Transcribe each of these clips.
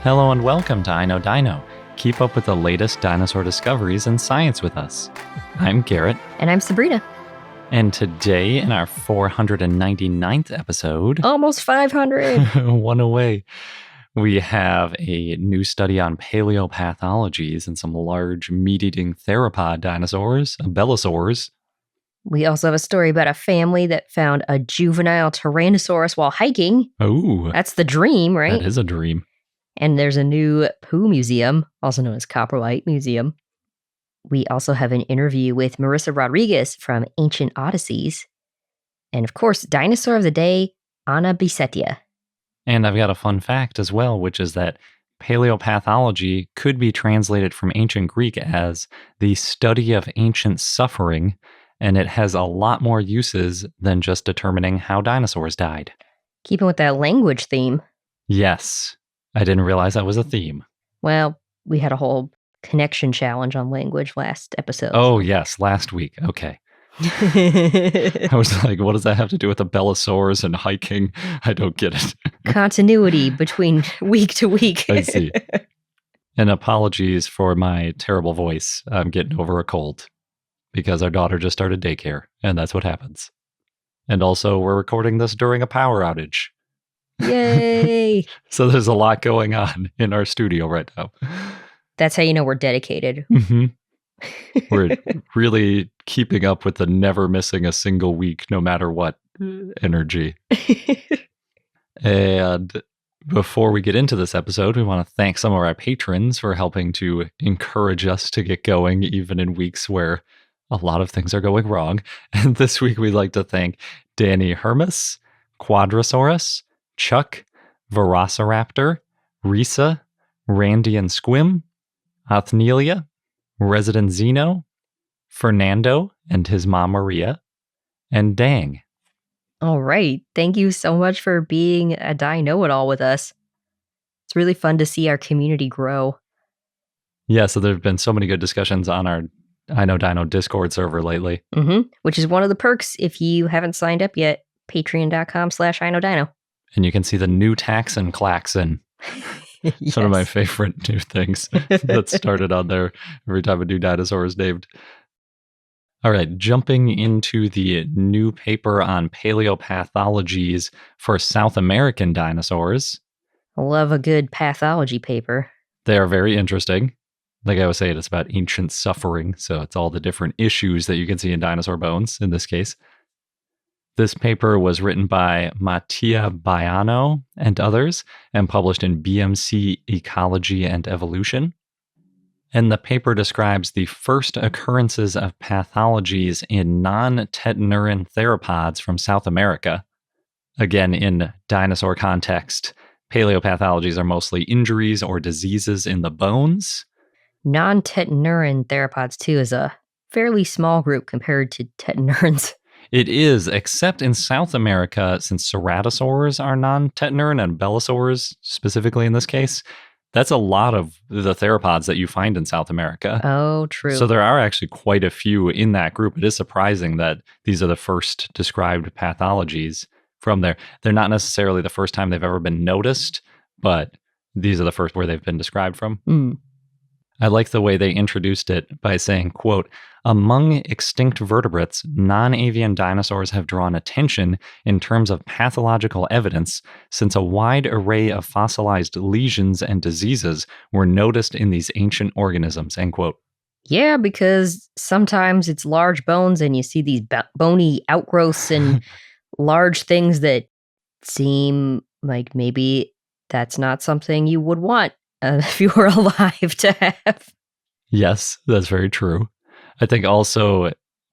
Hello and welcome to I Know Dino. Keep up with the latest dinosaur discoveries and science with us. I'm Garrett. And I'm Sabrina. And today, in our 499th episode... Almost 500! One away. We have a new study on paleopathologies and some large meat-eating theropod dinosaurs, belosaurs. We also have a story about a family that found a juvenile Tyrannosaurus while hiking. Oh. That's the dream, right? That is a dream. And there's a new poo museum, also known as Coprolite Museum. We also have an interview with Marisa Rodriguez from Ancient Odysseys. And of course, dinosaur of the day, Anabisetia. And I've got a fun fact as well, which is that paleopathology could be translated from ancient Greek as the study of ancient suffering, and it has a lot more uses than just determining how dinosaurs died. Keeping with that language theme. Yes. I didn't realize that was a theme. Well, we had a whole connection challenge on language last episode. Oh, yes, last week. Okay. I was like, what does that have to do with the belosaurs and hiking? I don't get it. Continuity between week to week. I see. And apologies for my terrible voice. I'm getting over a cold because our daughter just started daycare, and that's what happens. And also, we're recording this during a power outage. Yay! So there's a lot going on in our studio right now. That's how you know we're dedicated. Mm-hmm. We're really keeping up with the never missing a single week, no matter what energy. And before we get into this episode, we want to thank some of our patrons for helping to encourage us to get going, even in weeks where a lot of things are going wrong. And this week, we'd like to thank Danny Hermes, Quadrasaurus, Chuck, Velociraptor, Risa, Randy and Squim, Othnelia, Resident Zeno, Fernando and his mom Maria, and Dang. All right. Thank you so much for being a Know-It-All with us. It's really fun to see our community grow. Yeah, so there have been so many good discussions on our I Know Dino Discord server lately. Mm-hmm. Which is one of the perks if you haven't signed up yet. Patreon.com/IKnowDino. And you can see the new taxon klaxon. Yes. One of my favorite new things that started on there every time a new dinosaur is named. All right, jumping into the new paper on paleopathologies for South American dinosaurs. I love a good pathology paper. They are very interesting. Like I was saying, it's about ancient suffering, so it's all the different issues that you can see in dinosaur bones in this case. This paper was written by Mattia Baiano and others and published in BMC Ecology and Evolution. And the paper describes the first occurrences of pathologies in non-tetanurine theropods from South America. Again, in dinosaur context, paleopathologies are mostly injuries or diseases in the bones. Non-tetanurine theropods, too, is a fairly small group compared to tetanurines. It is, except in South America, since ceratosaurs are non-tetanurine and belosaurs, specifically in this case, that's a lot of the theropods that you find in South America. Oh, true. So there are actually quite a few in that group. It is surprising that these are the first described pathologies from there. They're not necessarily the first time they've ever been noticed, but these are the first where they've been described from. Mm. I like the way they introduced it by saying, quote, among extinct vertebrates, non-avian dinosaurs have drawn attention in terms of pathological evidence since a wide array of fossilized lesions and diseases were noticed in these ancient organisms, end quote. Yeah, because sometimes it's large bones and you see these bony outgrowths and large things that seem like maybe that's not something you would want if you were alive to have. Yes, that's very true. I think also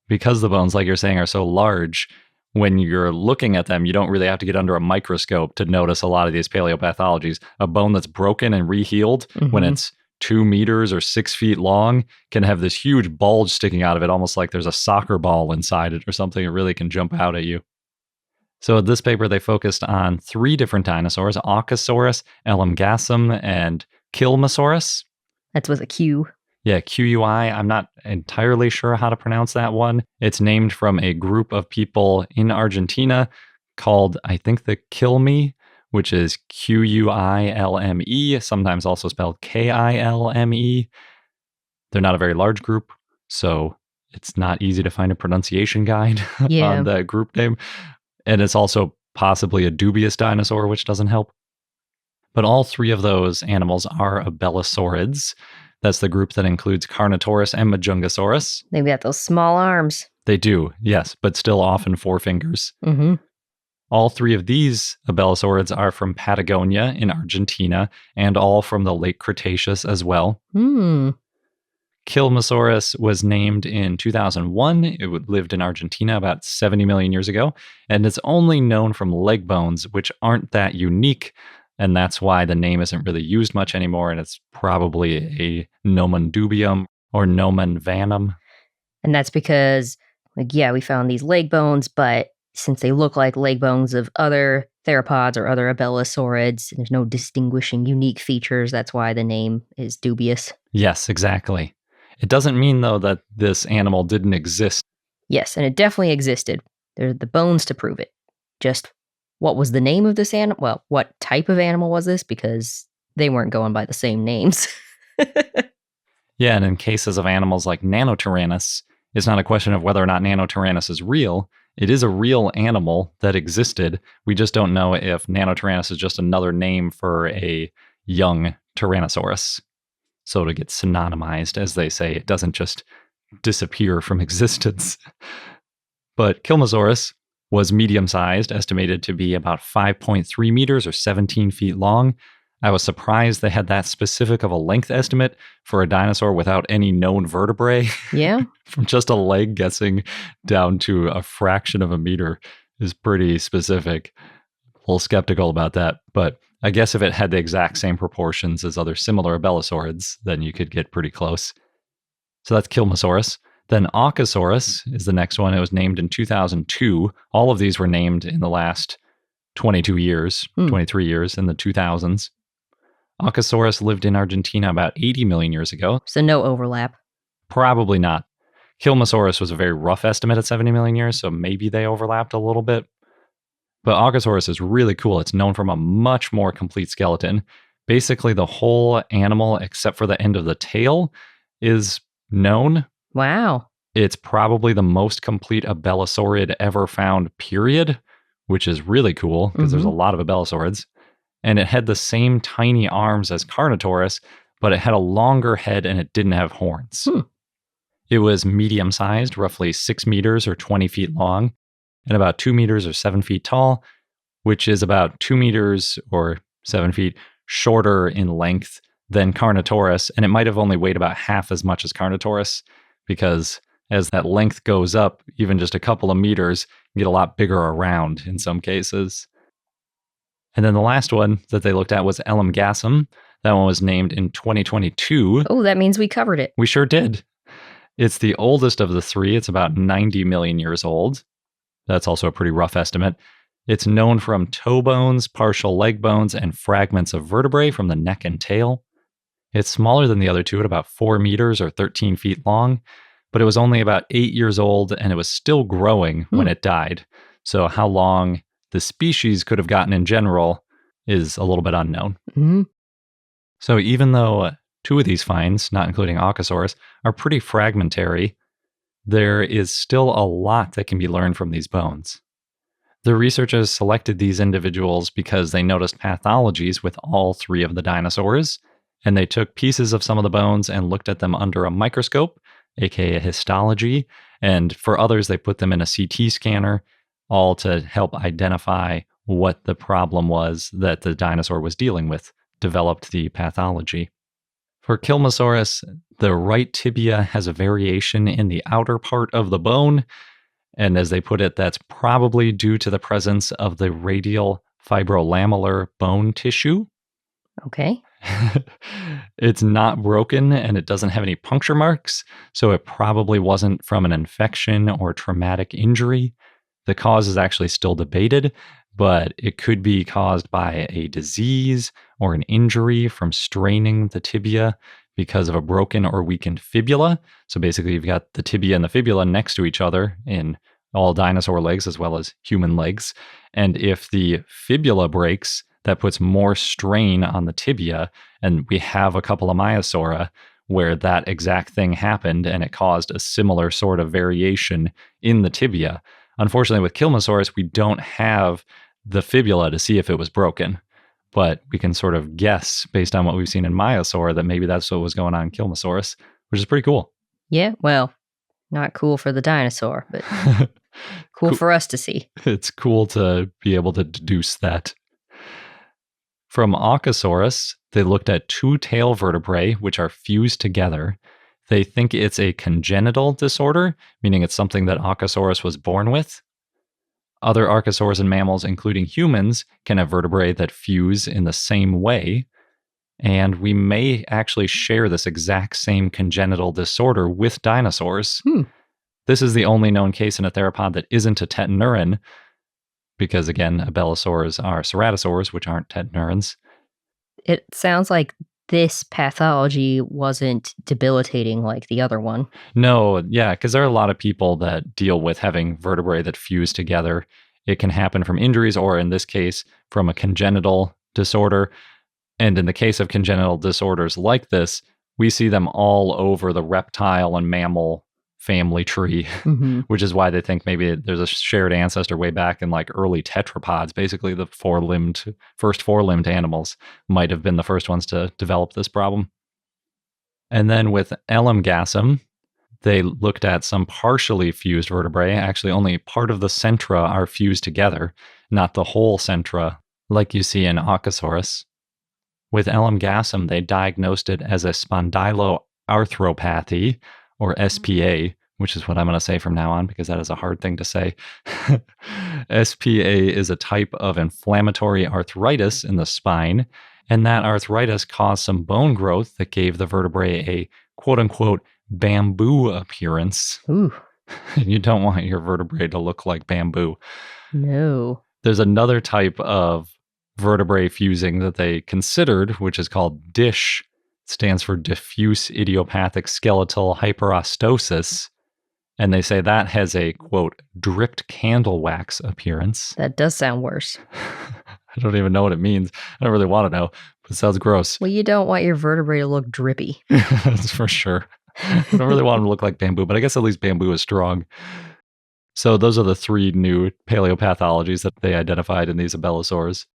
because the bones, like you're saying, are so large, when you're looking at them, you don't really have to get under a microscope to notice a lot of these paleopathologies. A bone that's broken and rehealed when it's 2 meters or 6 feet long can have this huge bulge sticking out of it, almost like there's a soccer ball inside it or something. It really can jump out at you. So in this paper, they focused on 3 different dinosaurs, Aucasaurus, Elamgasum, and Kilmasaurus. That's with a Q. Yeah, QUI. I'm not entirely sure how to pronounce that one. It's named from a group of people in Argentina called, I think, the Quilmes, which is Quilme, sometimes also spelled Kilme. They're not a very large group, so it's not easy to find a pronunciation guide Yeah. on the group name. And it's also possibly a dubious dinosaur, which doesn't help. But all three of those animals are abelisaurids. That's the group that includes Carnotaurus and Majungasaurus. They've got those small arms. They do, yes, but still often four fingers. Mm-hmm. All three of these abelisaurids are from Patagonia in Argentina, and all from the Late Cretaceous as well. Kilmasaurus was named in 2001. It lived in Argentina about 70 million years ago, and it's only known from leg bones, which aren't that unique, and that's why the name isn't really used much anymore, and it's probably a nomen dubium or nomen vanum. And that's because, we found these leg bones, but since they look like leg bones of other theropods or other abelisaurids, there's no distinguishing unique features. That's why the name is dubious. Yes, exactly. It doesn't mean, though, that this animal didn't exist. Yes, and it definitely existed. There's the bones to prove it. Just what was the name of this animal? Well, what type of animal was this? Because they weren't going by the same names. Yeah, and in cases of animals like Nanotyrannus, it's not a question of whether or not Nanotyrannus is real. It is a real animal that existed. We just don't know if Nanotyrannus is just another name for a young Tyrannosaurus. So to get synonymized, as they say, it doesn't just disappear from existence. But Kilmasaurus was medium-sized, estimated to be about 5.3 meters or 17 feet long. I was surprised they had that specific of a length estimate for a dinosaur without any known vertebrae. Yeah. From just a leg guessing down to a fraction of a meter is pretty specific. A little skeptical about that, but I guess if it had the exact same proportions as other similar abelisaurids, then you could get pretty close. So that's Kilmasaurus. Then Aucasaurus is the next one. It was named in 2002. All of these were named in the last 23 years in the 2000s. Aucasaurus lived in Argentina about 80 million years ago. So no overlap. Probably not. Kilmasaurus was a very rough estimate at 70 million years, so maybe they overlapped a little bit. But Aucasaurus is really cool. It's known from a much more complete skeleton. Basically, the whole animal, except for the end of the tail, is known. Wow. It's probably the most complete abelisaurid ever found, period, which is really cool because there's a lot of abelisaurids. And it had the same tiny arms as Carnotaurus, but it had a longer head and it didn't have horns. It was medium-sized, roughly 6 meters or 20 feet long, and about 2 meters or 7 feet tall, which is about 2 meters or 7 feet shorter in length than Carnotaurus, and it might have only weighed about half as much as Carnotaurus, because as that length goes up, even just a couple of meters, you get a lot bigger around in some cases. And then the last one that they looked at was Elamgasum. That one was named in 2022. Oh, that means we covered it. We sure did. It's the oldest of the three. It's about 90 million years old. That's also a pretty rough estimate. It's known from toe bones, partial leg bones, and fragments of vertebrae from the neck and tail. It's smaller than the other two at about 4 meters or 13 feet long, but it was only about 8 years old and it was still growing when it died. So how long the species could have gotten in general is a little bit unknown. So even though 2 of these finds, not including Aucasaurus, are pretty fragmentary, there is still a lot that can be learned from these bones. The researchers selected these individuals because they noticed pathologies with all 3 of the dinosaurs, and they took pieces of some of the bones and looked at them under a microscope, aka histology, and for others they put them in a CT scanner, all to help identify what the problem was that the dinosaur was dealing with, developed the pathology. For Kilmasaurus, the right tibia has a variation in the outer part of the bone, and as they put it, that's probably due to the presence of the radial fibrolamellar bone tissue. Okay. It's not broken and it doesn't have any puncture marks, so it probably wasn't from an infection or traumatic injury. The cause is actually still debated, but it could be caused by a disease or an injury from straining the tibia because of a broken or weakened fibula. So basically, you've got the tibia and the fibula next to each other in all dinosaur legs as well as human legs. And if the fibula breaks, that puts more strain on the tibia. And we have a couple of Maiasaura where that exact thing happened and it caused a similar sort of variation in the tibia. Unfortunately, with Kilmasaurus, we don't have the fibula to see if it was broken, but we can sort of guess based on what we've seen in Maiasaur that maybe that's what was going on in Kilmasaurus, which is pretty cool. Yeah, well, not cool for the dinosaur, but cool for us to see. It's cool to be able to deduce that. From Aucasaurus, they looked at two tail vertebrae which are fused together. They think it's a congenital disorder, meaning it's something that Aucasaurus was born with. Other archosaurs and mammals, including humans, can have vertebrae that fuse in the same way. And we may actually share this exact same congenital disorder with dinosaurs. This is the only known case in a theropod that isn't a tetanurans, because again, abelisaurs are ceratosaurs, which aren't tetanurans. It sounds like this pathology wasn't debilitating like the other one. No, yeah, because there are a lot of people that deal with having vertebrae that fuse together. It can happen from injuries, or in this case, from a congenital disorder. And in the case of congenital disorders like this, we see them all over the reptile and mammal family tree, which is why they think maybe there's a shared ancestor way back in like early tetrapods. Basically, the first four-limbed animals might have been the first ones to develop this problem. And then with Elamgasum, they looked at some partially fused vertebrae. Actually, only part of the centra are fused together, not the whole centra like you see in Aucasaurus. With Elamgasum, they diagnosed it as a spondyloarthropathy, or SPA, which is what I'm going to say from now on because that is a hard thing to say. SPA is a type of inflammatory arthritis in the spine, and that arthritis caused some bone growth that gave the vertebrae a quote-unquote bamboo appearance. Ooh. You don't want your vertebrae to look like bamboo. No. There's another type of vertebrae fusing that they considered, which is called DISH. It stands for diffuse idiopathic skeletal hyperostosis. And they say that has a, quote, dripped candle wax appearance. That does sound worse. I don't even know what it means. I don't really want to know, but it sounds gross. Well, you don't want your vertebrae to look drippy. That's for sure. I don't really want them to look like bamboo, but I guess at least bamboo is strong. So those are the three new paleopathologies that they identified in these abelisaurs.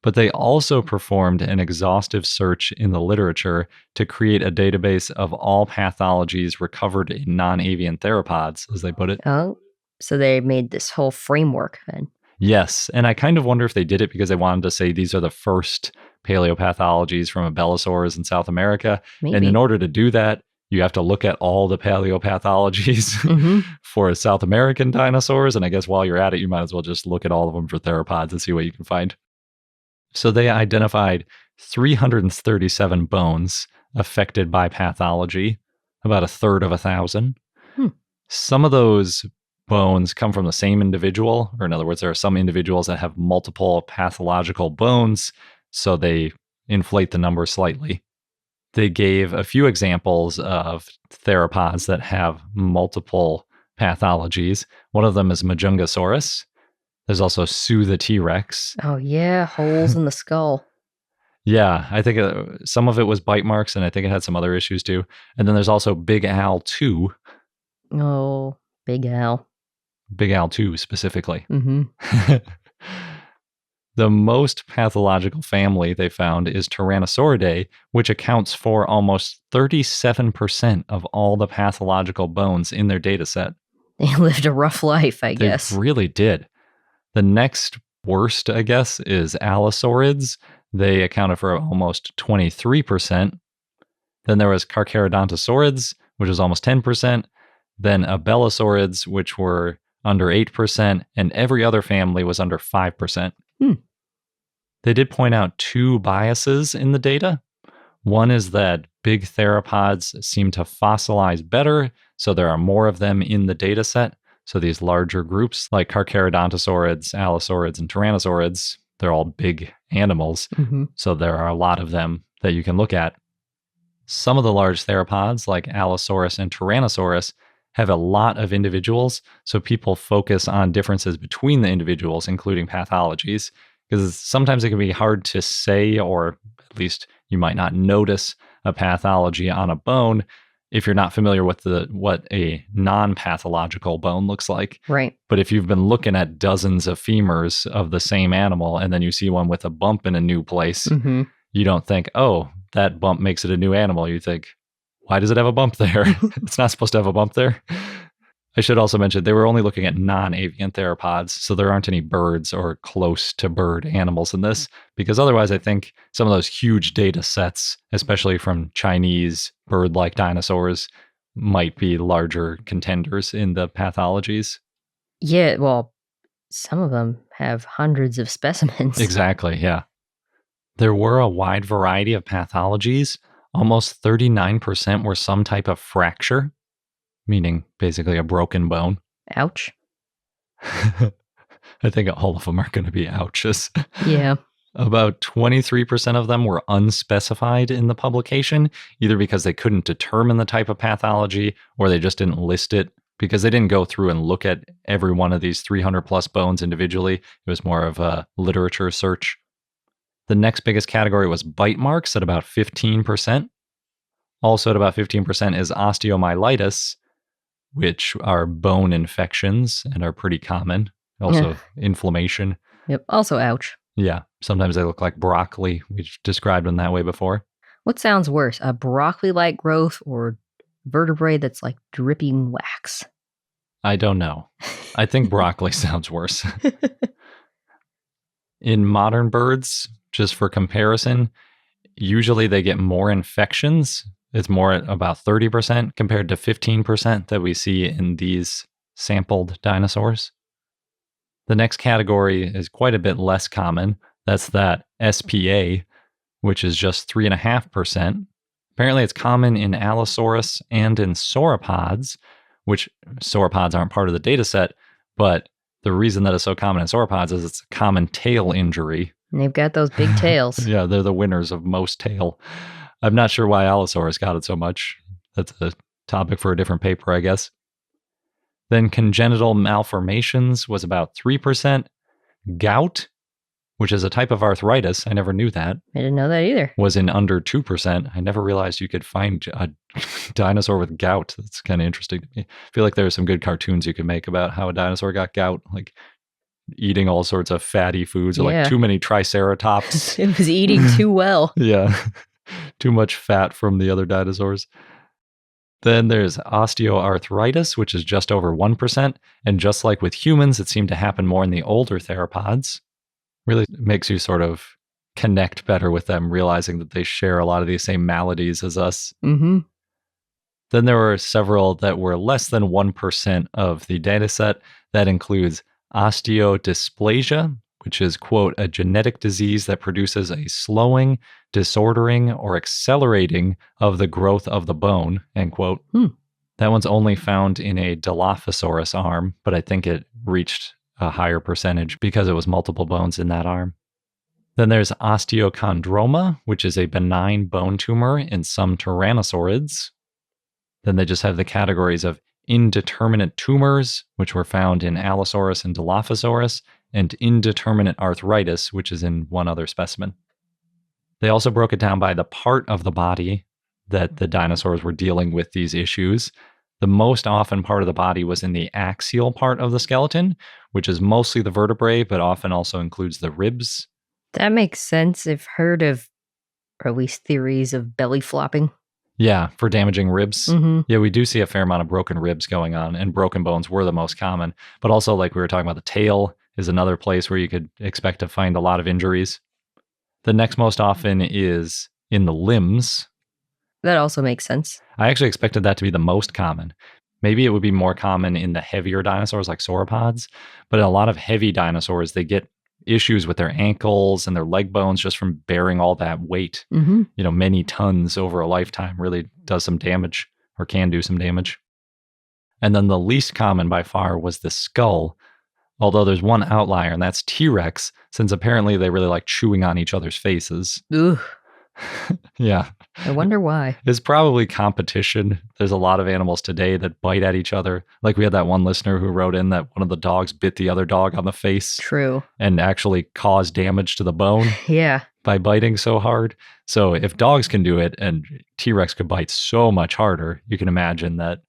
But they also performed an exhaustive search in the literature to create a database of all pathologies recovered in non-avian theropods, as they put it. Oh, so they made this whole framework then. Yes, and I kind of wonder if they did it because they wanted to say these are the first paleopathologies from abelisaurs in South America. Maybe. And in order to do that, you have to look at all the paleopathologies for South American dinosaurs. And I guess while you're at it, you might as well just look at all of them for theropods and see what you can find. So they identified 337 bones affected by pathology, about a third of 1,000. Some of those bones come from the same individual, or in other words, there are some individuals that have multiple pathological bones, so they inflate the number slightly. They gave a few examples of theropods that have multiple pathologies. One of them is Majungasaurus. There's also Sue the T-Rex. Oh, yeah, holes in the skull. Yeah, I think some of it was bite marks, and I think it had some other issues too. And then there's also Big Al 2. Oh, Big Al. Big Al 2 specifically. The most pathological family they found is Tyrannosauridae, which accounts for almost 37% of all the pathological bones in their data set. They lived a rough life, I guess. They really did. The next worst, I guess, is Allosaurids. They accounted for almost 23%. Then there was Carcharodontosaurids, which was almost 10%. Then Abelisaurids, which were under 8%. And every other family was under 5%. They did point out two biases in the data. One is that big theropods seem to fossilize better, so there are more of them in the data set. So these larger groups like Carcharodontosaurids, Allosaurids, and Tyrannosaurids, they're all big animals. So there are a lot of them that you can look at. Some of the large theropods like Allosaurus and Tyrannosaurus have a lot of individuals, so people focus on differences between the individuals, including pathologies, because sometimes it can be hard to say, or at least you might not notice a pathology on a bone if you're not familiar with what a non-pathological bone looks like. Right. But if you've been looking at dozens of femurs of the same animal and then you see one with a bump in a new place, you don't think, oh, that bump makes it a new animal. You think, why does it have a bump there? It's not supposed to have a bump there. I should also mention they were only looking at non-avian theropods, so there aren't any birds or close to bird animals in this, because otherwise I think some of those huge data sets, especially from Chinese bird-like dinosaurs, might be larger contenders in the pathologies. Yeah, well, some of them have hundreds of specimens. Exactly, yeah. There were a wide variety of pathologies. Almost 39% were some type of fracture, meaning basically a broken bone. Ouch. I think all of them are going to be ouches. Yeah. About 23% of them were unspecified in the publication, either because they couldn't determine the type of pathology or they just didn't list it because they didn't go through and look at every one of these 300 plus bones individually. It was more of a literature search. The next biggest category was bite marks at about 15%. Also at about 15% is osteomyelitis, which are bone infections and are pretty common. Also inflammation. Yep. Also, ouch. Yeah. Sometimes they look like broccoli. We described them that way before. What sounds worse, a broccoli-like growth or vertebrae that's like dripping wax? I don't know. I think broccoli sounds worse. In modern birds, just for comparison, usually they get more infections. It's more at about 30% compared to 15% that we see in these sampled dinosaurs. The next category is quite a bit less common. That's that SPA, which is just 3.5%. Apparently it's common in Allosaurus and in sauropods, which sauropods aren't part of the data set, but the reason that it's so common in sauropods is it's a common tail injury. And they've got those big tails. Yeah, they're the winners of most tail. I'm not sure why Allosaurus got it so much. That's a topic for a different paper, I guess. Then congenital malformations was about 3%. Gout, which is a type of arthritis, I never knew that. I didn't know that either. Was in under 2%. I never realized you could find a dinosaur with gout. That's kind of interesting to me. I feel like there are some good cartoons you could make about how a dinosaur got gout, like eating all sorts of fatty foods or like too many triceratops. It was eating too well. Yeah. Too much fat from the other dinosaurs. Then there's osteoarthritis, which is just over 1%. And just like with humans, it seemed to happen more in the older theropods. Really makes you sort of connect better with them, realizing that they share a lot of these same maladies as us. Mm-hmm. Then there were several that were less than 1% of the data set. That includes osteodysplasia, which is, quote, a genetic disease that produces a slowing, disordering, or accelerating of the growth of the bone, end quote. That one's only found in a Dilophosaurus arm, but I think it reached a higher percentage because it was multiple bones in that arm. Then there's osteochondroma, which is a benign bone tumor in some tyrannosaurids. Then they just have the categories of indeterminate tumors, which were found in Allosaurus and Dilophosaurus, and indeterminate arthritis, which is in one other specimen. They also broke it down by the part of the body that the dinosaurs were dealing with these issues. The most often part of the body was in the axial part of the skeleton, which is mostly the vertebrae, but often also includes the ribs. That makes sense. I've heard of, or at least theories of belly flopping. Yeah, for damaging ribs. Mm-hmm. Yeah, we do see a fair amount of broken ribs going on, and broken bones were the most common. But also, like we were talking about, the tail is another place where you could expect to find a lot of injuries. The next most often is in the limbs. That also makes sense. I actually expected that to be the most common. Maybe it would be more common in the heavier dinosaurs like sauropods, but in a lot of heavy dinosaurs, they get issues with their ankles and their leg bones just from bearing all that weight. Mm-hmm. You know, many tons over a lifetime really does some damage or can do some damage. And then the least common by far was the skull, although there's one outlier, and that's T-Rex, since apparently they really like chewing on each other's faces. Ugh. Yeah. I wonder why. It's probably competition. There's a lot of animals today that bite at each other. Like we had that one listener who wrote in that one of the dogs bit the other dog on the face True. and actually caused damage to the bone Yeah. by biting so hard. So if dogs can do it and T-Rex could bite so much harder, you can imagine that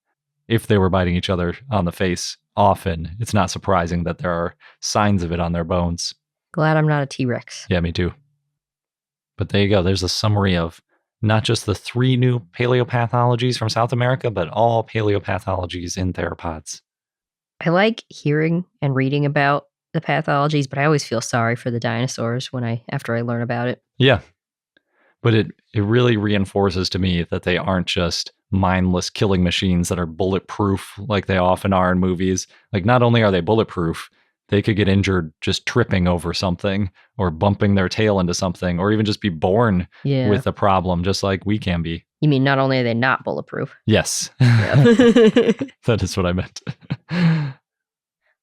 if they were biting each other on the face often, it's not surprising that there are signs of it on their bones. Glad I'm not a T-Rex. Yeah, me too. But there you go. There's a summary of not just the 3 new paleopathologies from South America, but all paleopathologies in theropods. I like hearing and reading about the pathologies, but I always feel sorry for the dinosaurs after I learn about it. Yeah. But it really reinforces to me that they aren't just mindless killing machines that are bulletproof like they often are in movies. Like, not only are they bulletproof, they could get injured just tripping over something or bumping their tail into something or even just be born with a problem just like we can be. You mean not only are they not bulletproof? Yes. Yeah. That is what I meant.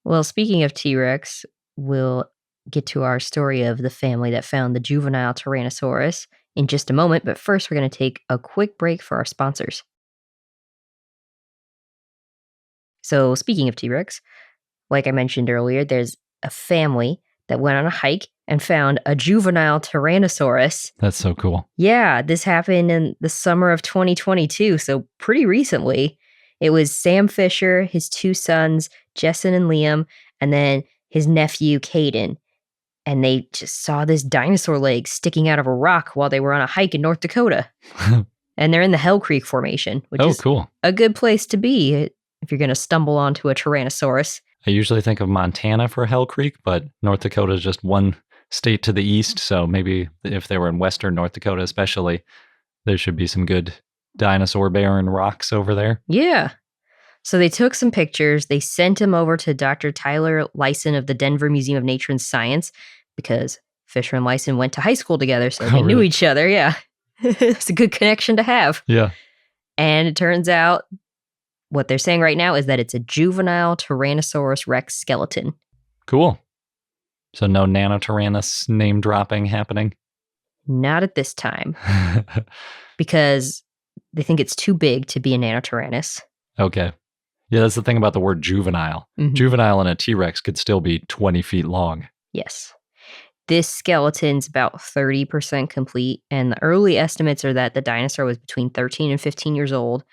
Well, speaking of T-Rex, we'll get to our story of the family that found the juvenile Tyrannosaurus in just a moment, but first we're going to take a quick break for our sponsors. So, speaking of T-Rex, like I mentioned earlier, there's a family that went on a hike and found a juvenile Tyrannosaurus. That's so cool. Yeah, this happened in the summer of 2022, so pretty recently. It was Sam Fisher, his 2 sons, Jessen and Liam, and then his nephew, Caden. And they just saw this dinosaur leg sticking out of a rock while they were on a hike in North Dakota. And they're in the Hell Creek Formation, which is cool. A good place to be if you're going to stumble onto a Tyrannosaurus. I usually think of Montana for Hell Creek, but North Dakota is just one state to the east. So maybe if they were in western North Dakota especially, there should be some good dinosaur barren rocks over there. Yeah. So they took some pictures. They sent them over to Dr. Tyler Lyson of the Denver Museum of Nature and Science because Fisher and Lyson went to high school together, so they knew each other. Yeah. It's a good connection to have. Yeah. And it turns out what they're saying right now is that it's a juvenile Tyrannosaurus Rex skeleton. Cool. So no Nanotyrannus name dropping happening? Not at this time. Because they think it's too big to be a Nanotyrannus. Okay. Yeah, that's the thing about the word juvenile. Mm-hmm. Juvenile and a T-Rex could still be 20 feet long. Yes. This skeleton's about 30% complete, and the early estimates are that the dinosaur was between 13 and 15 years old.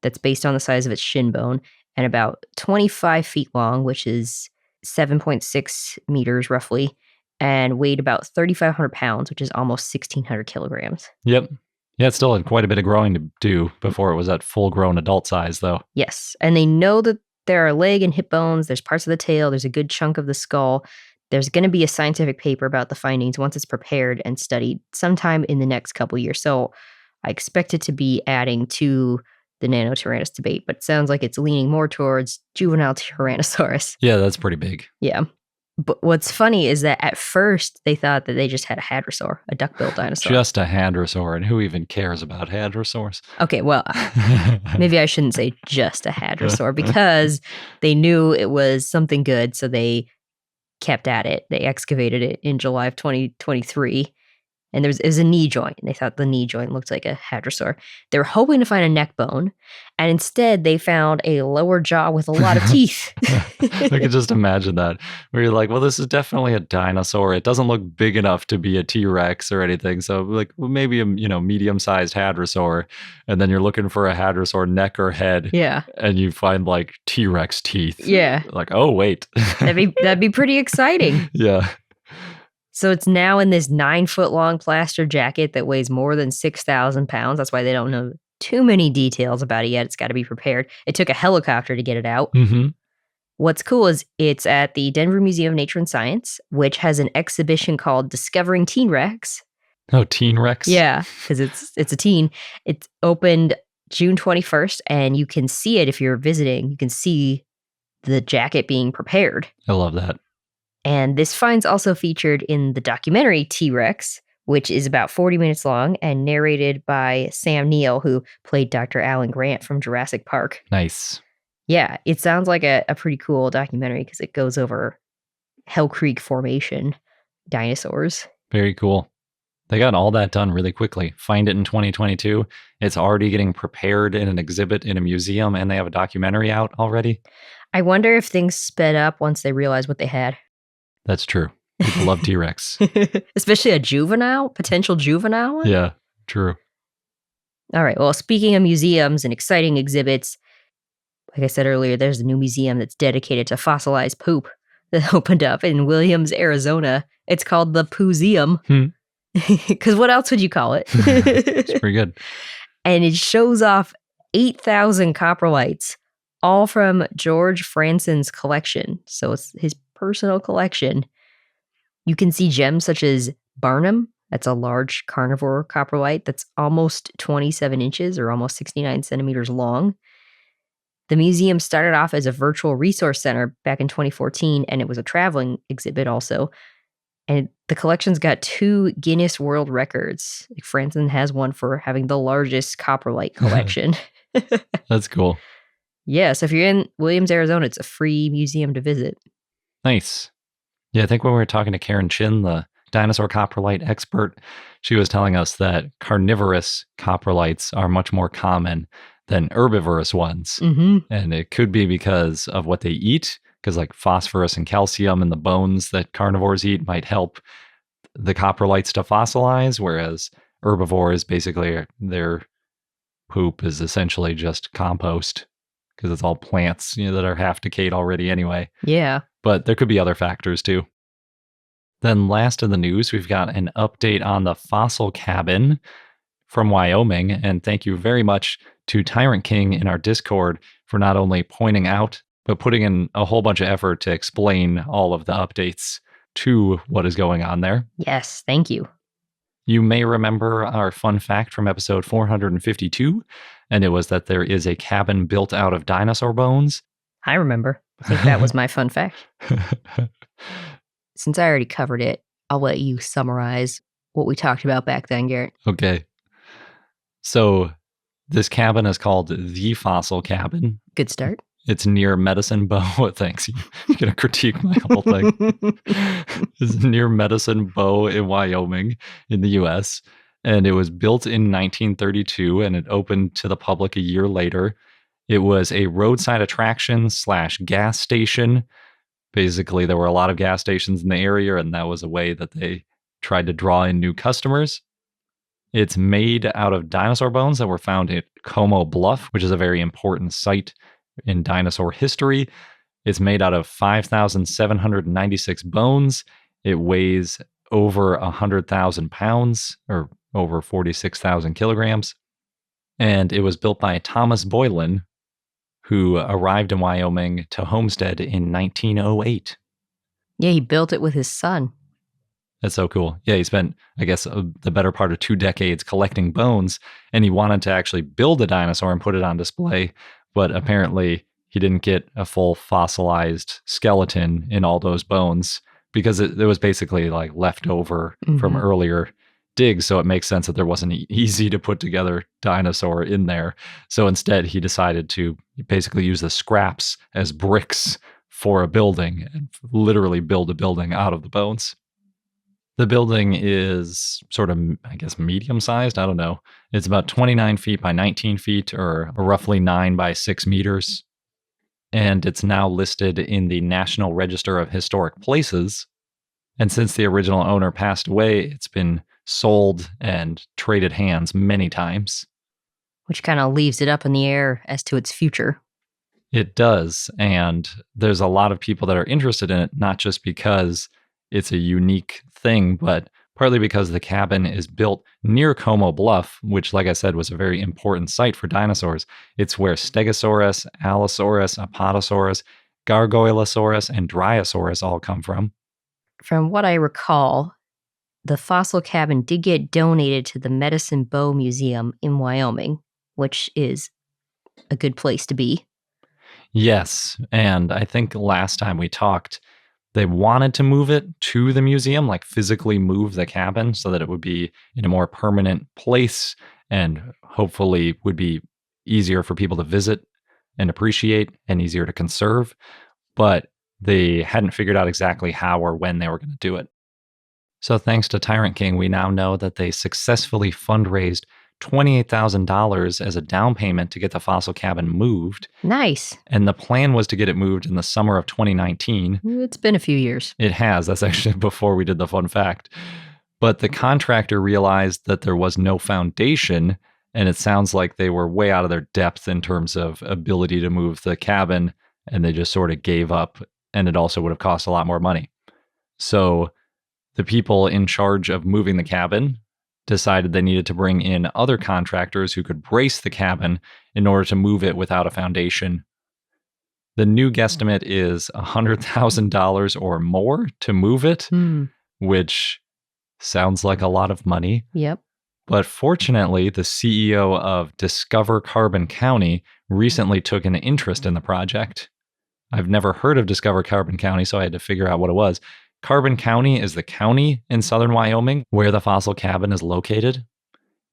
That's based on the size of its shin bone, and about 25 feet long, which is 7.6 meters roughly, and weighed about 3,500 pounds, which is almost 1,600 kilograms. Yep. Yeah, it still had quite a bit of growing to do before it was at full-grown adult size, though. Yes, and they know that there are leg and hip bones, there's parts of the tail, there's a good chunk of the skull. There's going to be a scientific paper about the findings once it's prepared and studied sometime in the next couple years. So I expect it to be adding to the Nanotyrannus debate, but it sounds like it's leaning more towards juvenile Tyrannosaurus. Yeah, that's pretty big. Yeah. But what's funny is that at first they thought that they just had a hadrosaur, a duck-billed dinosaur. Just a hadrosaur, and who even cares about hadrosaurs? Okay, well, maybe I shouldn't say just a hadrosaur because they knew it was something good, so they kept at it. They excavated it in July of 2023. And it was a knee joint. And they thought the knee joint looked like a hadrosaur. They were hoping to find a neck bone. And instead, they found a lower jaw with a lot of teeth. I could just imagine that. Where you're like, well, this is definitely a dinosaur. It doesn't look big enough to be a T-Rex or anything. So like, well, maybe a medium-sized hadrosaur. And then you're looking for a hadrosaur neck or head. Yeah. And you find like T-Rex teeth. Yeah. Like, oh, wait. That'd be pretty exciting. Yeah. So it's now in this 9-foot-long plaster jacket that weighs more than 6,000 pounds. That's why they don't know too many details about it yet. It's got to be prepared. It took a helicopter to get it out. Mm-hmm. What's cool is it's at the Denver Museum of Nature and Science, which has an exhibition called Discovering Teen Rex. Oh, Teen Rex? Yeah, because it's a teen. It's opened June 21st, and you can see it if you're visiting. You can see the jacket being prepared. I love that. And this find's also featured in the documentary T-Rex, which is about 40 minutes long and narrated by Sam Neill, who played Dr. Alan Grant from Jurassic Park. Nice. Yeah, it sounds like a pretty cool documentary because it goes over Hell Creek Formation dinosaurs. Very cool. They got all that done really quickly. Find it in 2022. It's already getting prepared in an exhibit in a museum, and they have a documentary out already. I wonder if things sped up once they realized what they had. That's true. People love T-Rex. Especially a juvenile, potential juvenile one. Yeah, true. All right. Well, speaking of museums and exciting exhibits, like I said earlier, there's a new museum that's dedicated to fossilized poop that opened up in Williams, Arizona. It's called the Pooseum. Because what else would you call it? It's pretty good. And it shows off 8,000 coprolites, all from George Franson's collection. So it's his personal collection. You can see gems such as Barnum. That's a large carnivore coprolite that's almost 27 inches or almost 69 centimeters long. The museum started off as a virtual resource center back in 2014, and it was a traveling exhibit also. And the collection's got 2 Guinness World Records. Like Franson has one for having the largest coprolite collection. That's cool. Yeah, so if you're in Williams, Arizona, it's a free museum to visit. Nice. Yeah, I think when we were talking to Karen Chin, the dinosaur coprolite expert, she was telling us that carnivorous coprolites are much more common than herbivorous ones. Mm-hmm. And it could be because of what they eat, because like phosphorus and calcium in the bones that carnivores eat might help the coprolites to fossilize, whereas herbivores, basically their poop is essentially just compost because it's all plants, that are half decayed already anyway. Yeah. But there could be other factors too. Then last in the news, we've got an update on the fossil cabin from Wyoming. And thank you very much to Tyrant King in our Discord for not only pointing out, but putting in a whole bunch of effort to explain all of the updates to what is going on there. Yes, thank you. You may remember our fun fact from episode 452, and it was that there is a cabin built out of dinosaur bones. I remember. I think that was my fun fact. Since I already covered it, I'll let you summarize what we talked about back then, Garrett. Okay. So this cabin is called the Fossil Cabin. Good start. It's near Medicine Bow. Thanks. You're going to critique my whole thing. It's near Medicine Bow in Wyoming in the U.S. And it was built in 1932 and it opened to the public a year later. It was a roadside attraction / gas station. Basically, there were a lot of gas stations in the area, and that was a way that they tried to draw in new customers. It's made out of dinosaur bones that were found at Como Bluff, which is a very important site in dinosaur history. It's made out of 5,796 bones. It weighs over 100,000 pounds or over 46,000 kilograms. And it was built by Thomas Boylan, who arrived in Wyoming to homestead in 1908. Yeah, he built it with his son. That's so cool. Yeah, he spent, I guess, the better part of 2 decades collecting bones, and he wanted to actually build a dinosaur and put it on display, but apparently he didn't get a full fossilized skeleton in all those bones because it was basically like left over from earlier digs, so it makes sense that there wasn't an easy to put together dinosaur in there. So instead, he decided to basically use the scraps as bricks for a building and literally build a building out of the bones. The building is sort of, I guess, medium-sized. I don't know. It's about 29 feet by 19 feet or roughly 9 by 6 meters. And it's now listed in the National Register of Historic Places. And since the original owner passed away, it's been sold and traded hands many times. Which kind of leaves it up in the air as to its future. It does. And there's a lot of people that are interested in it, not just because it's a unique thing, but partly because the cabin is built near Como Bluff, which, like I said, was a very important site for dinosaurs. It's where Stegosaurus, Allosaurus, Apatosaurus, Gargoylosaurus, and Dryosaurus all come from. From what I recall, the fossil cabin did get donated to the Medicine Bow Museum in Wyoming, which is a good place to be. Yes, and I think last time we talked, they wanted to move it to the museum, like physically move the cabin so that it would be in a more permanent place and hopefully would be easier for people to visit and appreciate and easier to conserve. But they hadn't figured out exactly how or when they were going to do it. So thanks to Tyrant King, we now know that they successfully fundraised $28,000 as a down payment to get the fossil cabin moved. Nice. And the plan was to get it moved in the summer of 2019. It's been a few years. It has. That's actually before we did the fun fact. But the contractor realized that there was no foundation, and it sounds like they were way out of their depth in terms of ability to move the cabin, and they just sort of gave up, and it also would have cost a lot more money. So the people in charge of moving the cabin decided they needed to bring in other contractors who could brace the cabin in order to move it without a foundation. The new guesstimate is $100,000 or more to move it, which sounds like a lot of money. Yep. But fortunately, the CEO of Discover Carbon County recently took an interest in the project. I've never heard of Discover Carbon County, so I had to figure out what it was. Carbon County is the county in southern Wyoming where the fossil cabin is located.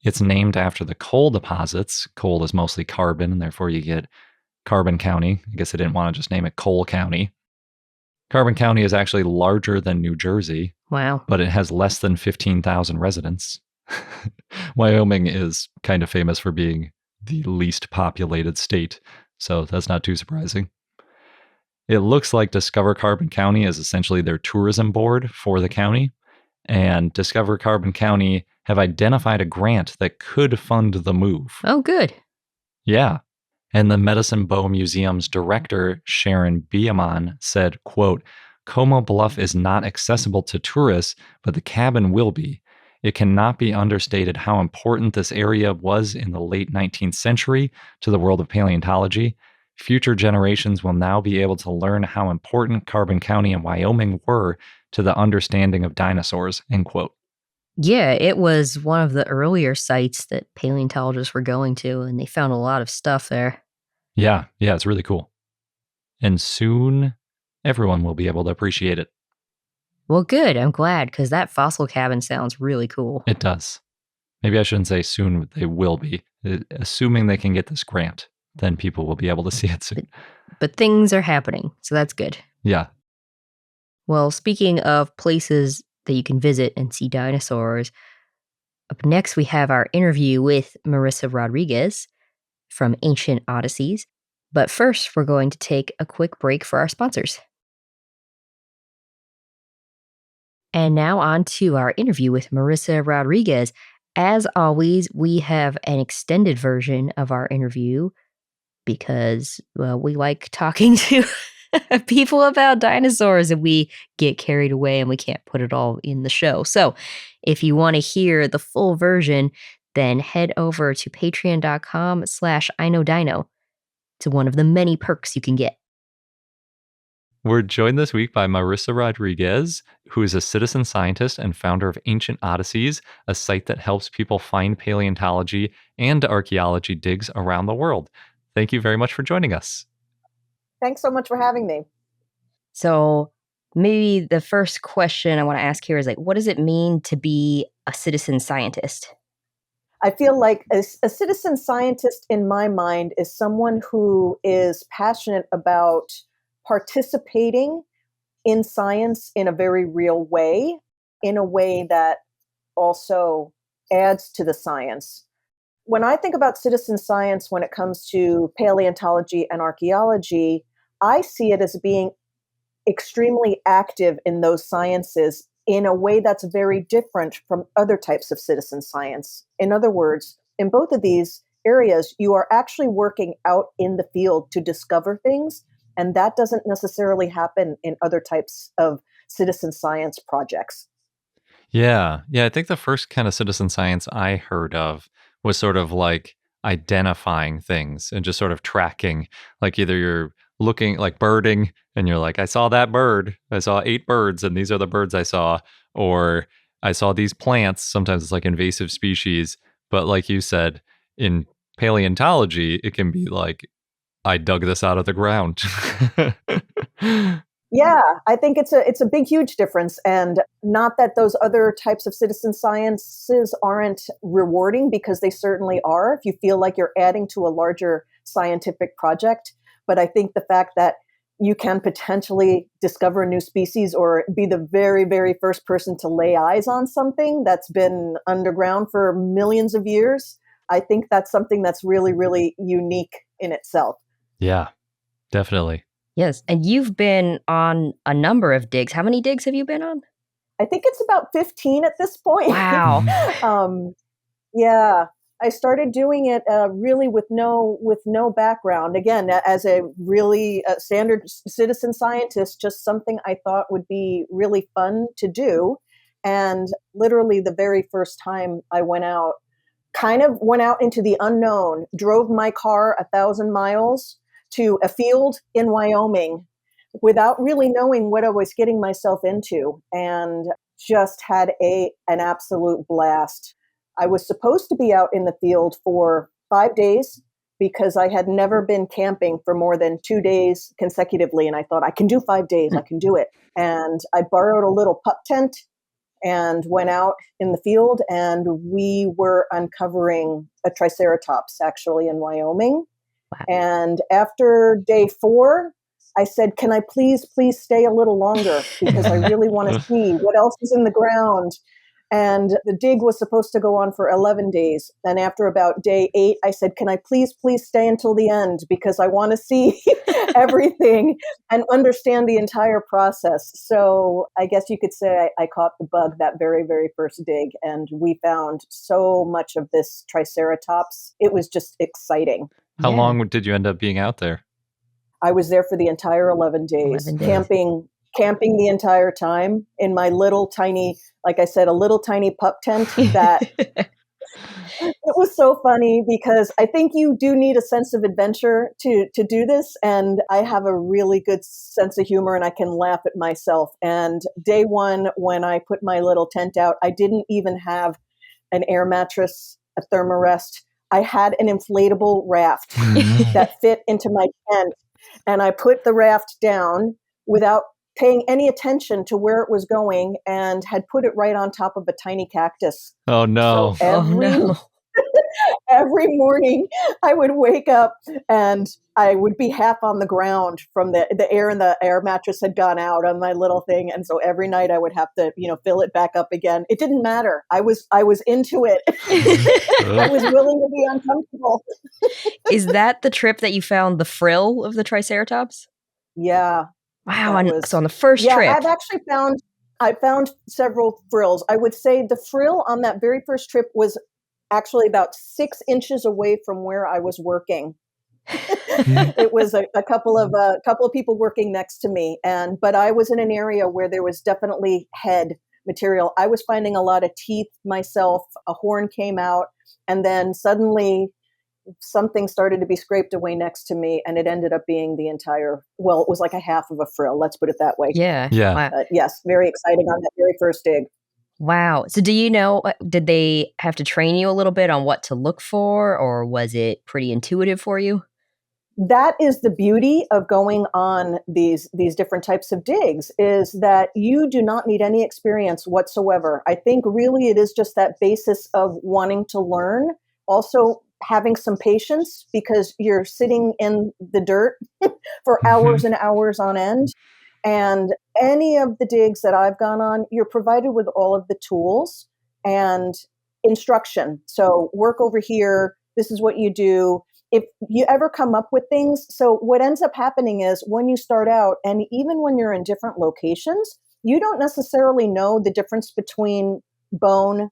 It's named after the coal deposits. Coal is mostly carbon, and therefore you get Carbon County. I guess they didn't want to just name it Coal County. Carbon County is actually larger than New Jersey. Wow. But it has less than 15,000 residents. Wyoming is kind of famous for being the least populated state, so that's not too surprising. It looks like Discover Carbon County is essentially their tourism board for the county, and Discover Carbon County have identified a grant that could fund the move. Oh, good. Yeah. And the Medicine Bow Museum's director, Sharon Biaman, said, quote, Como Bluff is not accessible to tourists, but the cabin will be. It cannot be understated how important this area was in the late 19th century to the world of paleontology. Future generations will now be able to learn how important Carbon County and Wyoming were to the understanding of dinosaurs, end quote. Yeah, it was one of the earlier sites that paleontologists were going to, and they found a lot of stuff there. Yeah, it's really cool. And soon, everyone will be able to appreciate it. Well, good. I'm glad, because that fossil cabin sounds really cool. It does. Maybe I shouldn't say soon they will be. Assuming they can get this grant, then people will be able to see it soon. But things are happening, so that's good. Yeah. Well, speaking of places that you can visit and see dinosaurs, up next we have our interview with Marisa Rodriguez from Ancient Odysseys. But first, we're going to take a quick break for our sponsors. And now on to our interview with Marisa Rodriguez. As always, we have an extended version of our interview because, well, we like talking to people about dinosaurs and we get carried away and we can't put it all in the show. So if you want to hear the full version, then head over to patreon.com/iknowdino. It's one of the many perks you can get. We're joined this week by Marisa Rodriguez, who is a citizen scientist and founder of Ancient Odysseys, a site that helps people find paleontology and archaeology digs around the world. Thank you very much for joining us. Thanks so much for having me. So maybe the first question I want to ask here is what does it mean to be a citizen scientist? I feel like a citizen scientist in my mind is someone who is passionate about participating in science in a very real way, in a way that also adds to the science. When I think about citizen science when it comes to paleontology and archaeology, I see it as being extremely active in those sciences in a way that's very different from other types of citizen science. In other words, in both of these areas, you are actually working out in the field to discover things, and that doesn't necessarily happen in other types of citizen science projects. Yeah, I think the first kind of citizen science I heard of was sort of like identifying things and just sort of tracking, like either you're looking like birding and you're like, I saw that bird. I saw 8 birds and these are the birds I saw. Or I saw these plants. Sometimes it's like invasive species. But like you said, in paleontology, it can be like, I dug this out of the ground. Yeah, I think it's a big, huge difference. And not that those other types of citizen sciences aren't rewarding, because they certainly are if you feel like you're adding to a larger scientific project. But I think the fact that you can potentially discover a new species or be the very, very first person to lay eyes on something that's been underground for millions of years. I think that's something that's really, really unique in itself. Yeah, definitely. Yes. And you've been on a number of digs. How many digs have you been on? I think it's about 15 at this point. Wow. Yeah, I started doing it really with no background. Again, as a really standard citizen scientist, just something I thought would be really fun to do. And literally the very first time I went out, kind of went out into the unknown, drove my car 1,000 miles to a field in Wyoming without really knowing what I was getting myself into, and just had an absolute blast. I was supposed to be out in the field for 5 days because I had never been camping for more than 2 days consecutively. And I thought, I can do 5 days, I can do it. And I borrowed a little pup tent and went out in the field, and we were uncovering a Triceratops actually in Wyoming. Wow. And after day 4, I said, can I please stay a little longer because I really want to see what else is in the ground. And the dig was supposed to go on for 11 days. And after about day 8, I said, can I please stay until the end because I want to see everything and understand the entire process. So I guess you could say I caught the bug that very, very first dig. And we found so much of this Triceratops. It was just exciting. How long did you end up being out there? I was there for the entire 11 days, 11 days. camping the entire time in my little tiny, like I said, a little tiny pup tent that it was so funny because I think you do need a sense of adventure to do this. And I have a really good sense of humor and I can laugh at myself. And day 1, when I put my little tent out, I didn't even have an air mattress, a thermarest. I had an inflatable raft that fit into my tent. And I put the raft down without paying any attention to where it was going and had put it right on top of a tiny cactus. Oh, no. So every morning I would wake up and I would be half on the ground from the air, and the air mattress had gone out on my little thing. And so every night I would have to, fill it back up again. It didn't matter. I was into it. I was willing to be uncomfortable. Is that the trip that you found the frill of the Triceratops? Yeah. Wow. So on the first trip. I've actually I found several frills. I would say the frill on that very first trip was actually about 6 inches away from where I was working. It was a couple of people working next to me, but I was in an area where there was definitely head material. I was finding a lot of teeth myself. A horn came out, and then suddenly something started to be scraped away next to me, and it ended up being it was like a half of a frill. Let's put it that way. Yeah. Yeah. Wow. Yes, very exciting on that very first dig. Wow. So do you know, did they have to train you a little bit on what to look for, or was it pretty intuitive for you? That is the beauty of going on these different types of digs, is that you do not need any experience whatsoever. I think really it is just that basis of wanting to learn, also having some patience because you're sitting in the dirt for hours and hours on end. And any of the digs that I've gone on, you're provided with all of the tools and instruction. So work over here. This is what you do. If you ever come up with things, so what ends up happening is when you start out, and even when you're in different locations, you don't necessarily know the difference between bone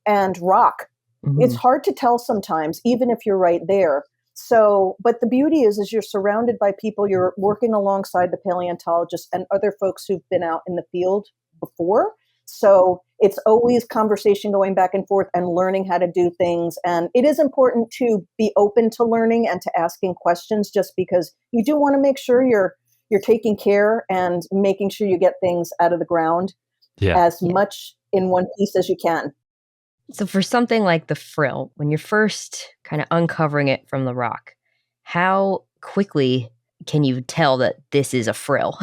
and rock. Mm-hmm. It's hard to tell sometimes, even if you're right there. So, but the beauty is you're surrounded by people, you're working alongside the paleontologists and other folks who've been out in the field before. So it's always conversation going back and forth and learning how to do things. And it is important to be open to learning and to asking questions, just because you do want to make sure you're taking care and making sure you get things out of the ground as much in one piece as you can. So for something like the frill, when you're first kind of uncovering it from the rock, how quickly can you tell that this is a frill?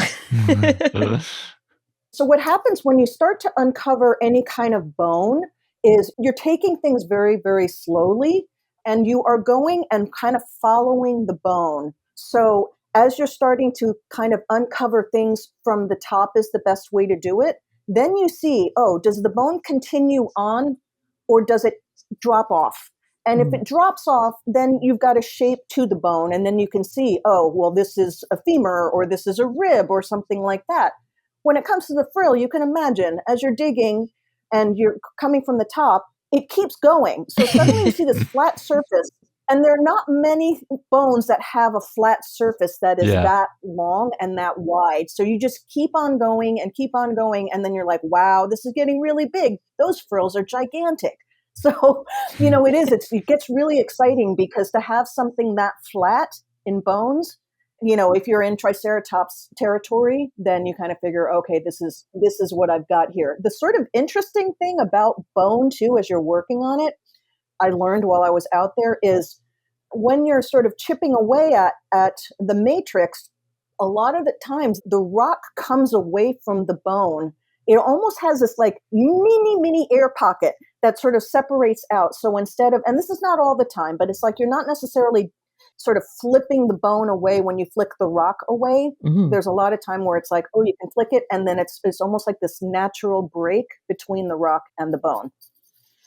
So what happens when you start to uncover any kind of bone is you're taking things very, very slowly, and you are going and kind of following the bone. So as you're starting to kind of uncover things from the top is the best way to do it, then you see, oh, does the bone continue on or does it drop off? And if it drops off, then you've got a shape to the bone. And then you can see, oh, well, this is a femur or this is a rib or something like that. When it comes to the frill, you can imagine as you're digging and you're coming from the top, it keeps going. So suddenly you see this flat surface. And there are not many bones that have a flat surface that is that long and that wide. So you just keep on going. And then you're like, wow, this is getting really big. Those frills are gigantic. So, it gets really exciting because to have something that flat in bones, if you're in Triceratops territory, then you kind of figure, okay, this is what I've got here. The sort of interesting thing about bone too, as you're working on it, I learned while I was out there is when you're sort of chipping away at the matrix, a lot of the times the rock comes away from the bone. It almost has this like mini air pocket that sort of separates out. So instead of, and this is not all the time, but it's like you're not necessarily sort of flipping the bone away when you flick the rock away. Mm-hmm. There's a lot of time where it's like, oh, you can flick it, and then it's almost like this natural break between the rock and the bone.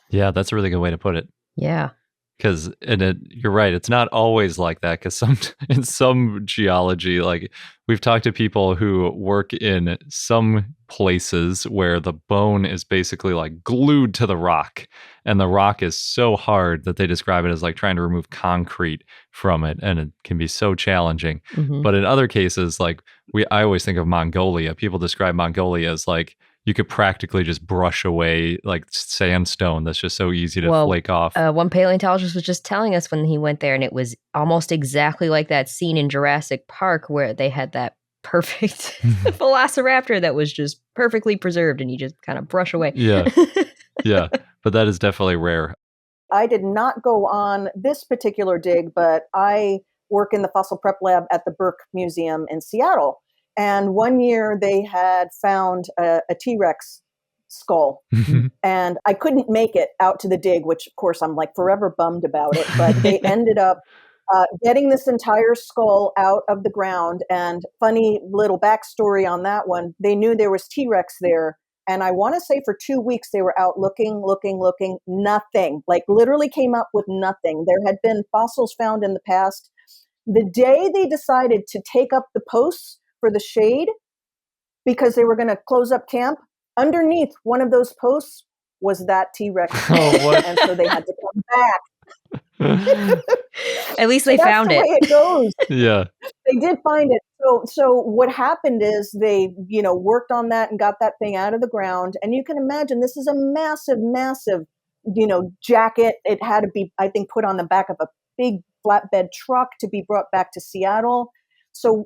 Yeah, that's a really good way to put it. Yeah. Because you're right, it's not always like that. Because in some geology, like we've talked to people who work in some places where the bone is basically like glued to the rock, and the rock is so hard that they describe it as like trying to remove concrete from it, and it can be so challenging. Mm-hmm. But in other cases, like I always think of Mongolia. People describe Mongolia as like you could practically just brush away like sandstone that's just so easy to flake off. One paleontologist was just telling us when he went there, and it was almost exactly like that scene in Jurassic Park where they had that perfect velociraptor that was just perfectly preserved, and you just kind of brush away. Yeah, yeah, but that is definitely rare. I did not go on this particular dig, but I work in the fossil prep lab at the Burke Museum in Seattle. And one year they had found a T-Rex skull, and I couldn't make it out to the dig, which of course I'm like forever bummed about it, but they ended up getting this entire skull out of the ground. And funny little backstory on that one, they knew there was T-Rex there. And I want to say for 2 weeks, they were out looking, nothing, like literally came up with nothing. There had been fossils found in the past. The day they decided to take up the posts for the shade, because they were going to close up camp, underneath one of those posts was that T-Rex. And so they had to come back. At least they found it. That's the way it goes. Yeah. They did find it. So what happened is they, worked on that and got that thing out of the ground. And you can imagine this is a massive, jacket. It had to be, I think, put on the back of a big flatbed truck to be brought back to Seattle. So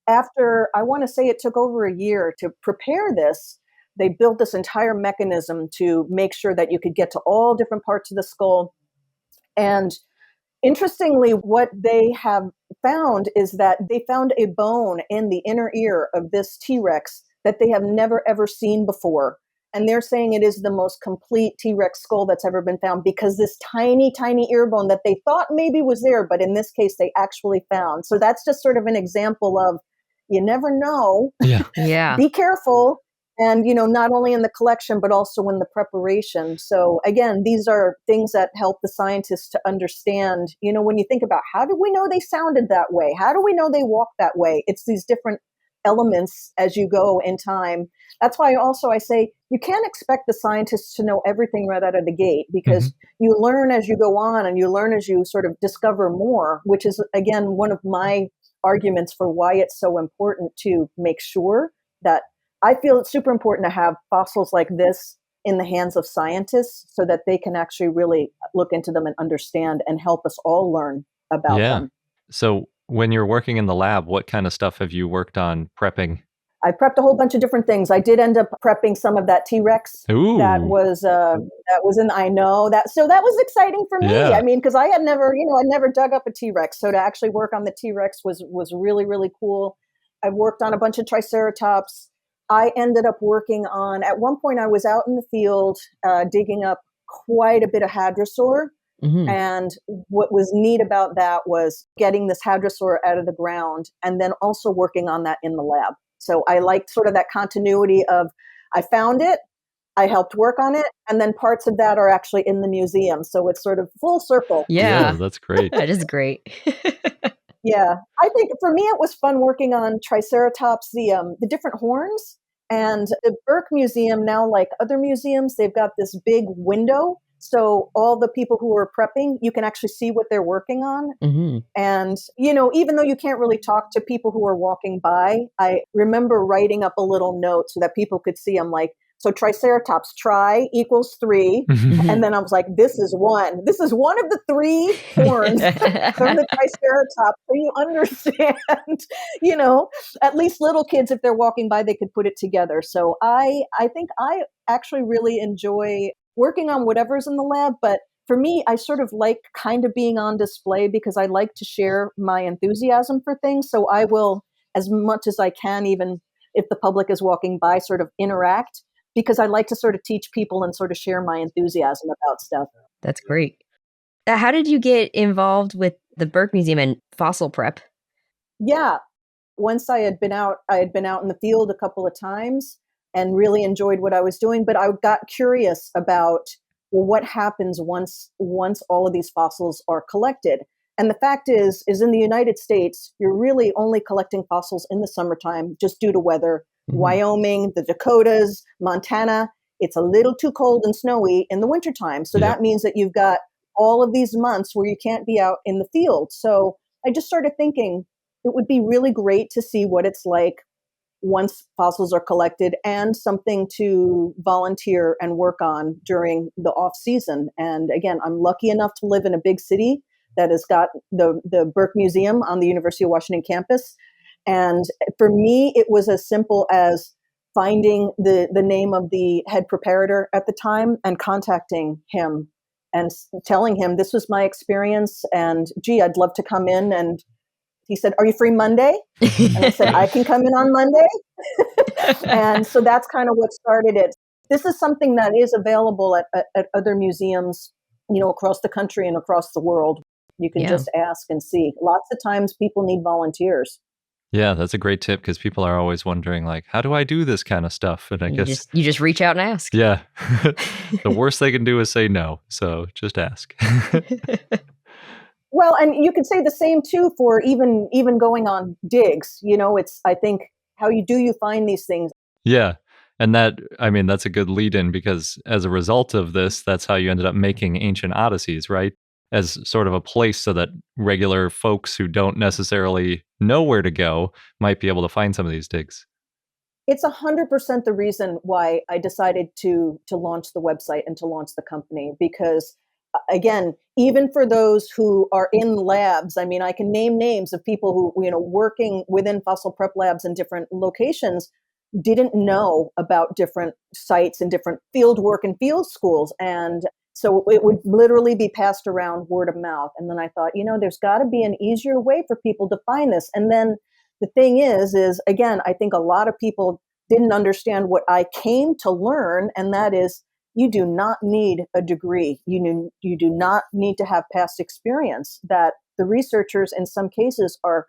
after, I want to say it took over a year to prepare this, they built this entire mechanism to make sure that you could get to all different parts of the skull. And interestingly, what they have found is that they found a bone in the inner ear of this T-Rex that they have never, ever seen before. And they're saying it is the most complete T-Rex skull that's ever been found, because this tiny, tiny ear bone that they thought maybe was there, but in this case, they actually found. So that's just sort of an example of, you never know. Yeah. Be careful. And, not only in the collection, but also in the preparation. So again, these are things that help the scientists to understand, when you think about how do we know they sounded that way? How do we know they walked that way? It's these different elements as you go in time. That's why I say you can't expect the scientists to know everything right out of the gate, because you learn as you go on, and you learn as you sort of discover more, which is, again, one of my arguments for why it's so important to make sure that I feel it's super important to have fossils like this in the hands of scientists so that they can actually really look into them and understand and help us all learn about them. So when you're working in the lab, what kind of stuff have you worked on prepping? I prepped a whole bunch of different things. I did end up prepping some of that T-Rex. Ooh. That was I know that. So that was exciting for me. Yeah. I mean, because I had never, I never dug up a T-Rex. So to actually work on the T-Rex was really, really cool. I've worked on a bunch of Triceratops. I ended up working on, at one point I was out in the field digging up quite a bit of hadrosaur. Mhm. And what was neat about that was getting this hadrosaur out of the ground and then also working on that in the lab. So I liked sort of that continuity of I found it, I helped work on it, and then parts of that are actually in the museum. So it's sort of full circle. Yeah, Yeah, that's great. that is great. Yeah, I think for me it was fun working on Triceratops, the different horns, and the Burke Museum now, like other museums, they've got this big window, so all the people who are prepping, you can actually see what they're working on. Mhm. And even though you can't really talk to people who are walking by, I remember writing up a little note so that people could see. I'm like, so Triceratops, tri equals 3. And then I was like, this is one. This is one of the 3 horns from the Triceratops. So you understand, at least little kids, if they're walking by, they could put it together. So I think I actually really enjoy working on whatever's in the lab. But for me, I sort of like kind of being on display because I like to share my enthusiasm for things. So I will, as much as I can, even if the public is walking by, sort of interact because I like to sort of teach people and sort of share my enthusiasm about stuff. That's great. How did you get involved with the Burke Museum and fossil prep? Yeah. Once I had been out in the field a couple of times and really enjoyed what I was doing, but I got curious about, well, what happens once all of these fossils are collected. And the fact is in the United States, you're really only collecting fossils in the summertime just due to weather. Mhm. Wyoming, the Dakotas, Montana, it's a little too cold and snowy in the wintertime. So Yep. that means that you've got all of these months where you can't be out in the field. So I just started thinking it would be really great to see what it's like once fossils are collected and something to volunteer and work on during the off season. And again, I'm lucky enough to live in a big city that has got the Burke Museum on the University of Washington campus. And for me, it was as simple as finding the name of the head preparator at the time and contacting him and telling him this was my experience. And gee, I'd love to come in. And he said, "Are you free Monday?" And I said, "I can come in on Monday." And so that's kind of what started it. This is something that is available at other museums, across the country and across the world. You can Yeah. just ask and see. Lots of times people need volunteers. Yeah, that's a great tip because people are always wondering, like, how do I do this kind of stuff? And I guess, You just reach out and ask. yeah, the worst they can do is say no. So just ask. Well, and you could say the same too for even going on digs. It's I think how you find these things. Yeah. And that's a good lead in because as a result of this, that's how you ended up making Ancient Odysseys, right? As sort of a place so that regular folks who don't necessarily know where to go might be able to find some of these digs. It's 100% the reason why I decided to launch the website and to launch the company because again, even for those who are in labs, I mean, I can name names of people who, working within fossil prep labs in different locations didn't know about different sites and different field work and field schools. And so it would literally be passed around word of mouth. And then I thought, there's got to be an easier way for people to find this. And then the thing is again, I think a lot of people didn't understand what I came to learn. And that is, you do not need a degree. You do not need to have past experience. That the researchers in some cases are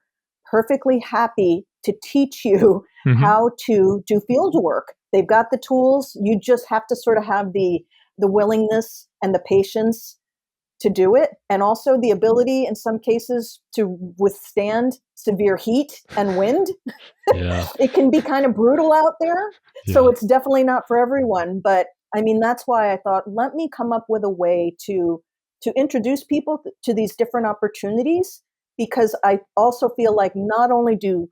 perfectly happy to teach you how to do field work. They've got the tools. You just have to sort of have the willingness and the patience to do it, and also the ability in some cases to withstand severe heat and wind. Yeah. It can be kind of brutal out there. So Yeah. it's definitely not for everyone. But I mean, that's why I thought, let me come up with a way to introduce people to these different opportunities, because I also feel like not only do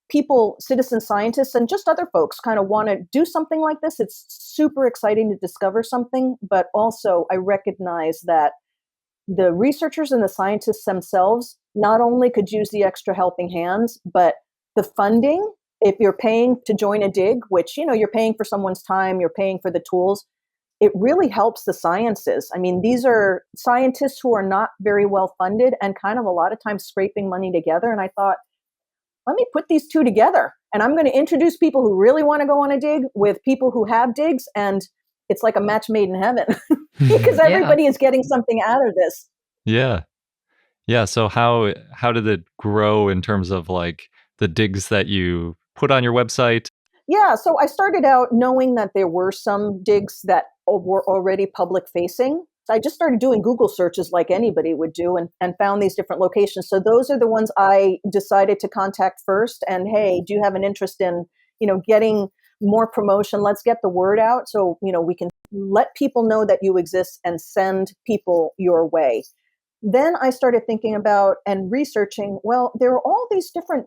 people, citizen scientists, and just other folks kind of want to do something like this, it's super exciting to discover something, but also I recognize that the researchers and the scientists themselves not only could use the extra helping hands, but the funding, if you're paying to join a dig, which, you're paying for someone's time, you're paying for the tools, it really helps the sciences. I mean, these are scientists who are not very well funded and kind of a lot of times scraping money together. And I thought, let me put these two together. And I'm going to introduce people who really want to go on a dig with people who have digs. And it's like a match made in heaven. because everybody is getting something out of this. Yeah. Yeah. So how did it grow in terms of like the digs that you put on your website? Yeah, so I started out knowing that there were some digs that were already public facing. I just started doing Google searches like anybody would do and found these different locations. So those are the ones I decided to contact first. And hey, do you have an interest in, getting more promotion? Let's get the word out so, we can let people know that you exist and send people your way. Then I started thinking about and researching, well, there are all these different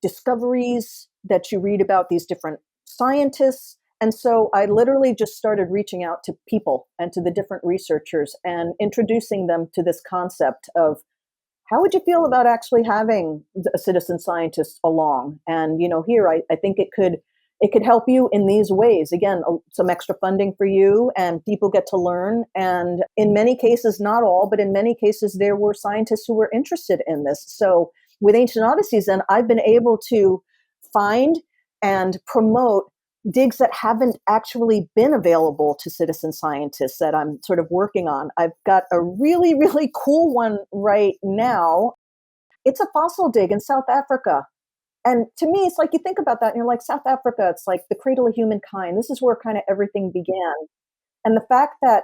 discoveries that you read about, these different scientists. And so I literally just started reaching out to people and to the different researchers and introducing them to this concept of how would you feel about actually having a citizen scientist along? And, here I think it could help you in these ways. Again, some extra funding for you and people get to learn. And in many cases, not all, but in many cases, there were scientists who were interested in this. So with Ancient Odysseys, and I've been able to find and promote digs that haven't actually been available to citizen scientists that I'm sort of working on. I've got a really, really cool one right now. It's a fossil dig in South Africa. And to me, it's like you think about that and you're like, South Africa, it's like the cradle of humankind. This is where kind of everything began. And the fact that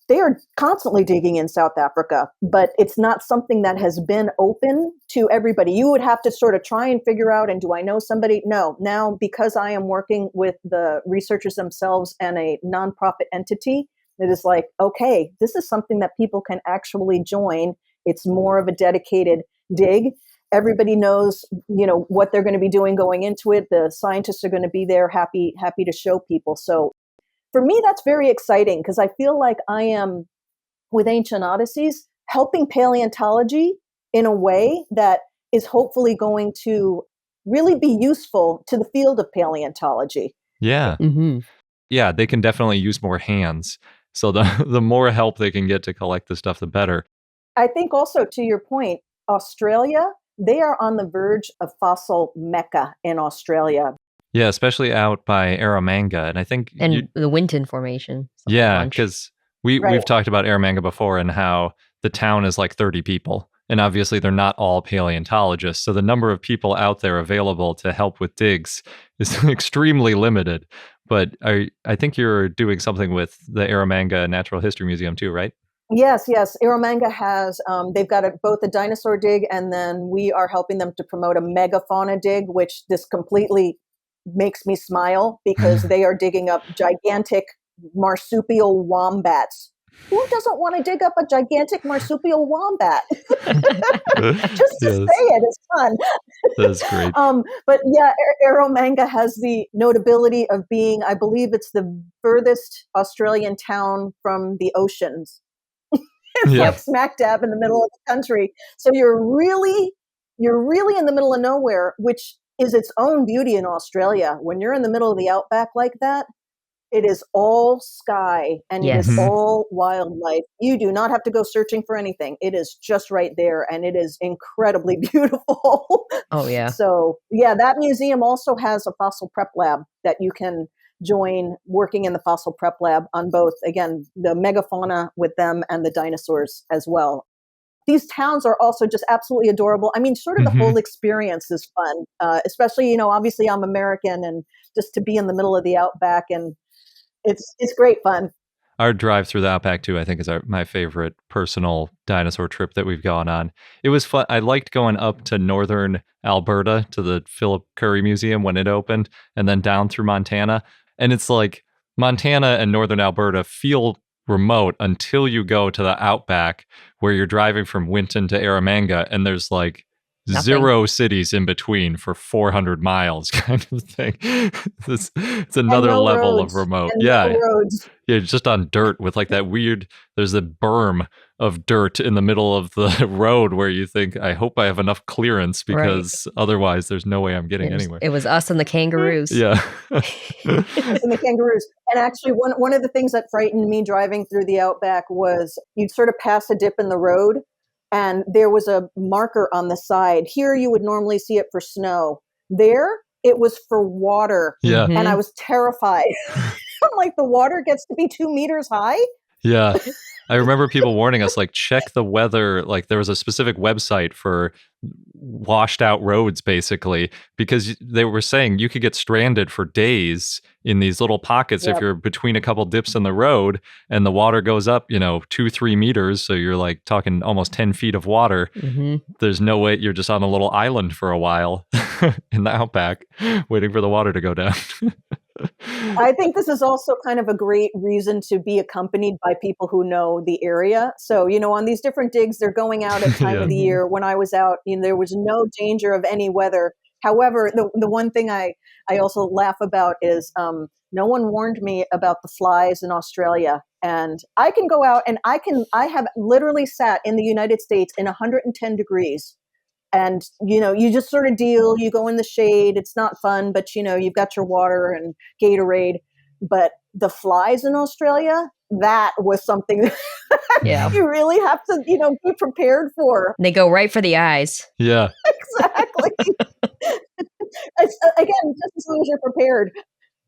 they are constantly digging in South Africa, but it's not something that has been open to everybody. You would have to sort of try and figure out, and do I know somebody? No. Now, because I am working with the researchers themselves and a nonprofit entity, it is like, okay, this is something that people can actually join. It's more of a dedicated dig. Everybody knows, what they're going to be doing going into it. The scientists are going to be there, happy to show people. So for me, that's very exciting because I feel like I am, with Ancient Odysseys, helping paleontology in a way that is hopefully going to really be useful to the field of paleontology. Yeah. Mm-hmm. Yeah, they can definitely use more hands. So the more help they can get to collect the stuff, the better. I think also, to your point, Australia, they are on the verge of fossil mecca in Australia. Yeah, especially out by Eromanga. And I think... And the Winton Formation. Yeah, because we've talked about Eromanga before and how the town is like 30 people. And obviously they're not all paleontologists. So the number of people out there available to help with digs is extremely limited. But I think you're doing something with the Eromanga Natural History Museum too, right? Yes. Eromanga has, they've got both a dinosaur dig, and then we are helping them to promote a megafauna dig, which this completely makes me smile because they are digging up gigantic marsupial wombats. Who doesn't want to dig up a gigantic marsupial wombat? Just to say it is fun. That's great. But yeah, Eromanga has the notability of being, I believe it's the furthest Australian town from the oceans. It's like smack dab in the middle of the country. So you're really in the middle of nowhere, which is its own beauty in Australia. When you're in the middle of the outback like that, it is all sky and it is all wildlife. You do not have to go searching for anything. It is just right there, and it is incredibly beautiful. Oh, yeah. So, yeah, that museum also has a fossil prep lab that you can join, working in the fossil prep lab on both, again, the megafauna with them and the dinosaurs as well. These towns are also just absolutely adorable. I mean, sort of the whole experience is fun, especially, obviously I'm American, and just to be in the middle of the outback, and it's great fun. Our drive through the outback too, I think, is my favorite personal dinosaur trip that we've gone on. It was fun. I liked going up to northern Alberta to the Philip Currie Museum when it opened, and then down through Montana. And it's like Montana and northern Alberta feel remote until you go to the outback where you're driving from Winton to Eromanga, and there's like zero cities in between for 400 miles kind of thing. It's another level of remote. Yeah. Yeah, just on dirt with like that weird, there's a berm of dirt in the middle of the road where you think, I hope I have enough clearance because otherwise there's no way I'm getting anywhere. It was us and the kangaroos. Yeah. Us and the kangaroos. And actually one of the things that frightened me driving through the outback was you'd sort of pass a dip in the road, and there was a marker on the side. Here you would normally see it for snow. There it was for water. Yeah. And I was terrified. I'm like, the water gets to be 2 meters high? Yeah. I remember people warning us, like, check the weather. Like, there was a specific website for washed out roads, basically, because they were saying you could get stranded for days in these little pockets if Yep. you're between a couple dips in the road and the water goes up, 2-3 meters. So you're like talking almost 10 feet of water. Mm-hmm. There's no way you're just on a little island for a while in the outback waiting for the water to go down. I think this is also kind of a great reason to be accompanied by people who know the area. So, on these different digs, they're going out at time Yeah. of the year. When I was out, there was no danger of any weather. However, the one thing I also laugh about is no one warned me about the flies in Australia. And I can go out and I have literally sat in the United States in 110 degrees. And, you just sort of you go in the shade. It's not fun, but, you've got your water and Gatorade. But the flies in Australia, that was something Yeah. you really have to, be prepared for. They go right for the eyes. Yeah. Exactly. Again, just as long as you're prepared.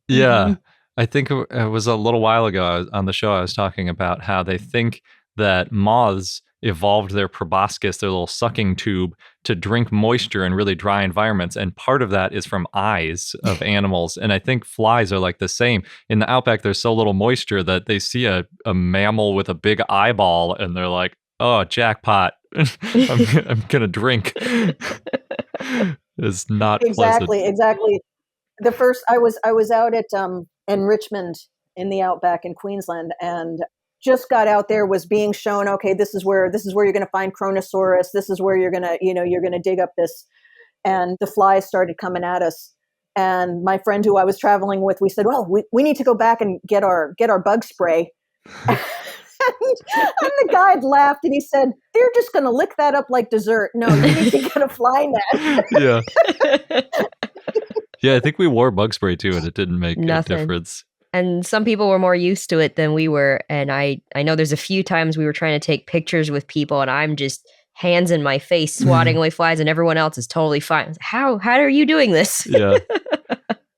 Yeah. Mhm. I think it was a little while ago on the show I was talking about how they think that moths evolved their proboscis, their little sucking tube, to drink moisture in really dry environments. And part of that is from eyes of animals. And I think flies are like the same. In the outback, there's so little moisture that they see a mammal with a big eyeball and they're like, oh, jackpot. I'm going to drink. It's not pleasant. Exactly. The first I was out at in Richmond in the outback in Queensland, and just got out there, was being shown, okay, this is where you're going to find Chronosaurus. This is where you're going to dig up this, and the flies started coming at us. And my friend who I was traveling with, we said, well, we need to go back and get our bug spray. And the guide laughed and he said, they're just going to lick that up like dessert. No, you need to get a fly net. Yeah. Yeah, I think we wore bug spray too, and it didn't make Nothing. a difference. And some people were more used to it than we were. And I know there's a few times we were trying to take pictures with people and I'm just hands in my face swatting away flies and everyone else is totally fine. How are you doing this? Yeah.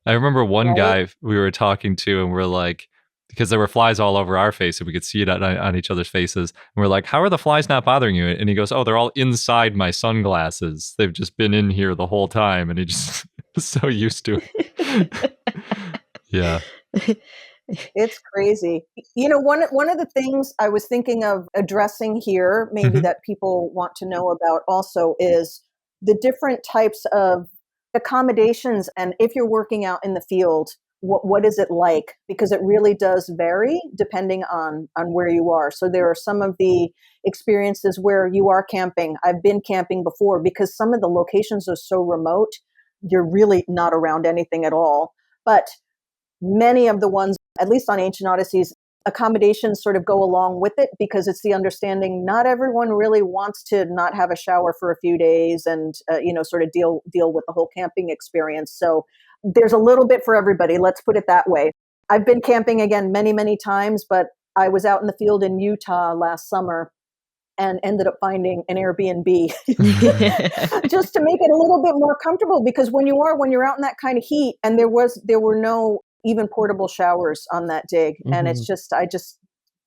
I remember one Right. guy we were talking to and we're like, because there were flies all over our face and we could see it on each other's faces. And we're like, how are the flies not bothering you? And he goes, oh, they're all inside my sunglasses. They've just been in here the whole time. And he just was so used to it. Yeah. It's crazy. One of the things I was thinking of addressing here, maybe Mhm. that people want to know about also, is the different types of accommodations. And if you're working out in the field, what is it like? Because it really does vary depending on where you are. So there are some of the experiences where you are camping. I've been camping before because some of the locations are so remote, you're really not around anything at all. But many of the ones, at least on Ancient Odysseys, accommodations sort of go along with it because it's the understanding not everyone really wants to not have a shower for a few days and sort of deal with the whole camping experience. So there's a little bit for everybody. Let's put it that way. I've been camping again many times, but I was out in the field in Utah last summer and ended up finding an Airbnb just to make it a little bit more comfortable, because when you're out in that kind of heat, and there were no even portable showers on that dig. And it's just, I just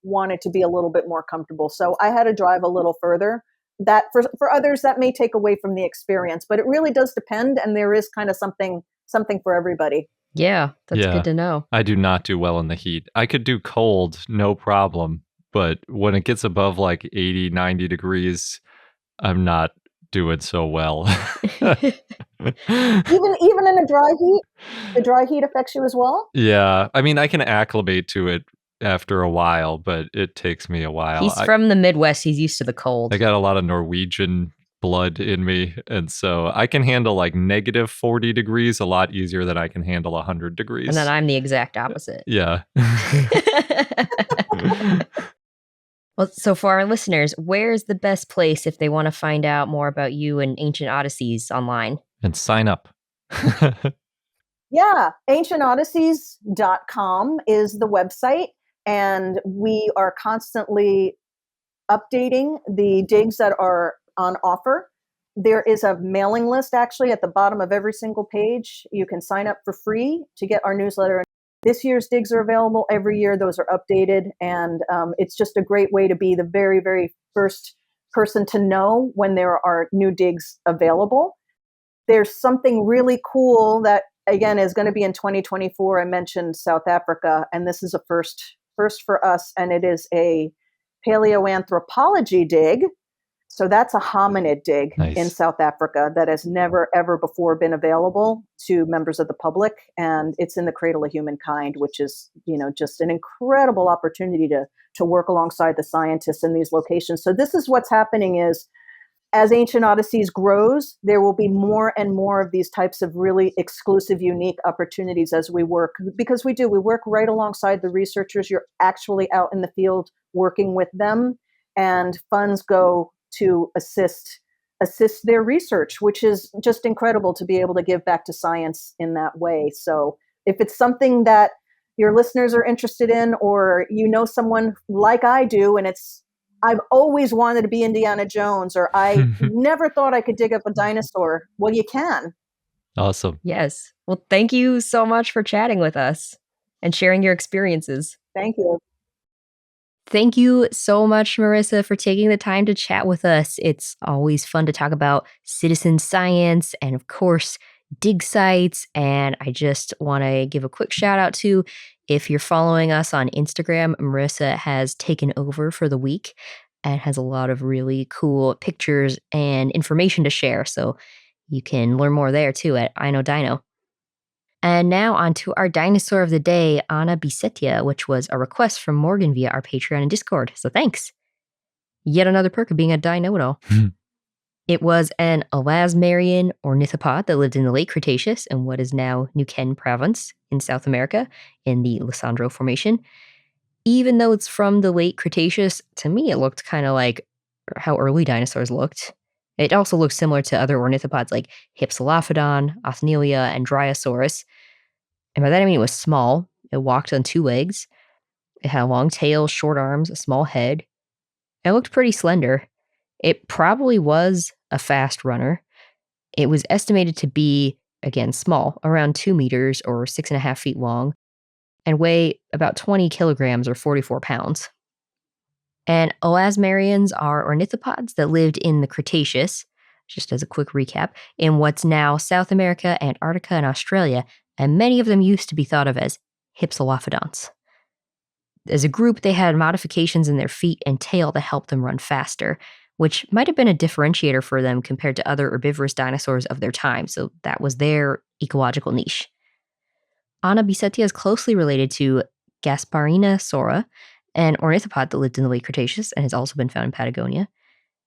wanted to be a little bit more comfortable. So I had to drive a little further. That for others, that may take away from the experience, but it really does depend. And there is kind of something for everybody. Yeah, that's Yeah. good to know. I do not do well in the heat. I could do cold, no problem. But when it gets above like 80, 90 degrees, I'm not doing so well. Even in a dry heat, the dry heat affects you as well. Yeah. I mean, I can acclimate to it after a while, but it takes me a while. He's from the Midwest. He's used to the cold. I got a lot of Norwegian blood in me. And so I can handle like negative 40 degrees a lot easier than I can handle 100 degrees. And then I'm the exact opposite. Yeah. Well, so for our listeners, where's the best place if they want to find out more about you and Ancient Odysseys online? And sign up. Yeah, ancientodysseys.com is the website, and we are constantly updating the digs that are on offer. There is a mailing list actually at the bottom of every single page. You can sign up for free to get our newsletter This year's digs are available every year. Those are updated. And it's just a great way to be the very, very first person to know when there are new digs available. There's something really cool that, again, is going to be in 2024. I mentioned South Africa, and this is a first for us, and it is a paleoanthropology dig. So that's a hominid dig in South Africa that has never, ever before been available to members of the public. And it's in the cradle of humankind, which is, just an incredible opportunity to work alongside the scientists in these locations. So this is what's happening is, as Ancient Odysseys grows, there will be more and more of these types of really exclusive, unique opportunities as we work, because we work right alongside the researchers. You're actually out in the field working with them, and funds go to assist their research, which is just incredible to be able to give back to science in that way. So if it's something that your listeners are interested in, or someone like I do, and I've always wanted to be Indiana Jones, or I never thought I could dig up a dinosaur. Well, you can. Awesome. Yes. Well, thank you so much for chatting with us and sharing your experiences. Thank you. Thank you so much, Marisa, for taking the time to chat with us. It's always fun to talk about citizen science and, of course, dig sites. And I just want to give a quick shout out to, if you're following us on Instagram, Marisa has taken over for the week and has a lot of really cool pictures and information to share. So you can learn more there too at I Know Dino. And now on to our dinosaur of the day, Anabisetia, which was a request from Morgan via our Patreon and Discord. So thanks. Yet another perk of being a Dino know-it-all. It was an Elasmarian ornithopod that lived in the Late Cretaceous in what is now Neuquén Province in South America in the Lisandro Formation. Even though it's from the Late Cretaceous, to me it looked kind of like how early dinosaurs looked. It also looks similar to other ornithopods like Hypsilophodon, Othnielia, and Dryosaurus. And by that I mean it was small. It walked on two legs. It had a long tail, short arms, a small head. It looked pretty slender. It probably was a fast runner. It was estimated to be, again, small, around 2 meters or 6.5 feet long, and weigh about 20 kilograms or 44 pounds. And Elasmarians are ornithopods that lived in the Cretaceous, just as a quick recap, in what's now South America, Antarctica, and Australia, and many of them used to be thought of as Hypsilophodons. As a group, they had modifications in their feet and tail to help them run faster, which might have been a differentiator for them compared to other herbivorous dinosaurs of their time, so that was their ecological niche. Anabisetia is closely related to Gasparinasaura, an ornithopod that lived in the Late Cretaceous and has also been found in Patagonia,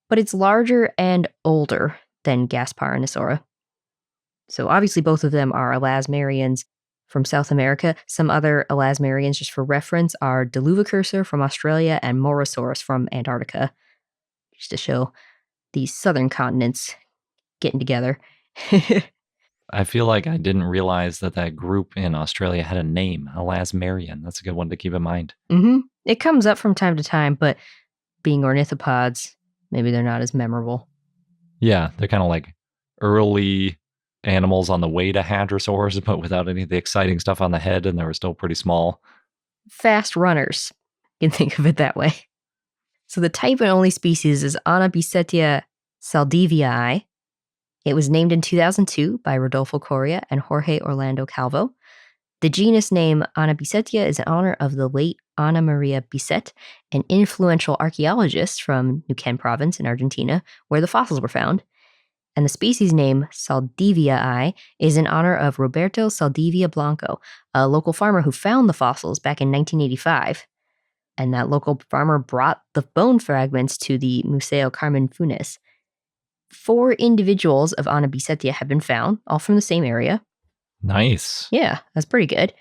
but it's larger and older than Gasparinasaura. So obviously both of them are Elasmarians from South America. Some other Elasmarians, just for reference, are Diluvicursor from Australia and Morosaurus from Antarctica, just to show these southern continents getting together. I feel like I didn't realize that group in Australia had a name, Elasmarian. That's a good one to keep in mind. Mm-hmm. It comes up from time to time, but being ornithopods, maybe they're not as memorable. Yeah, they're kind of like early animals on the way to hadrosaurs, but without any of the exciting stuff on the head, and they were still pretty small. Fast runners. You can think of it that way. So the type and only species is Anabisetia saldivii. It was named in 2002 by Rodolfo Coria and Jorge Orlando Calvo. The genus name Anabisetia is in honor of the late Ana Maria Bisset, an influential archaeologist from Neuquén Province in Argentina, where the fossils were found. And the species name Saldivii is in honor of Roberto Saldivia Blanco, a local farmer who found the fossils back in 1985. And that local farmer brought the bone fragments to the Museo Carmen Funes. 4 individuals of Anabisetia have been found, all from the same area. Nice. Yeah, that's pretty good.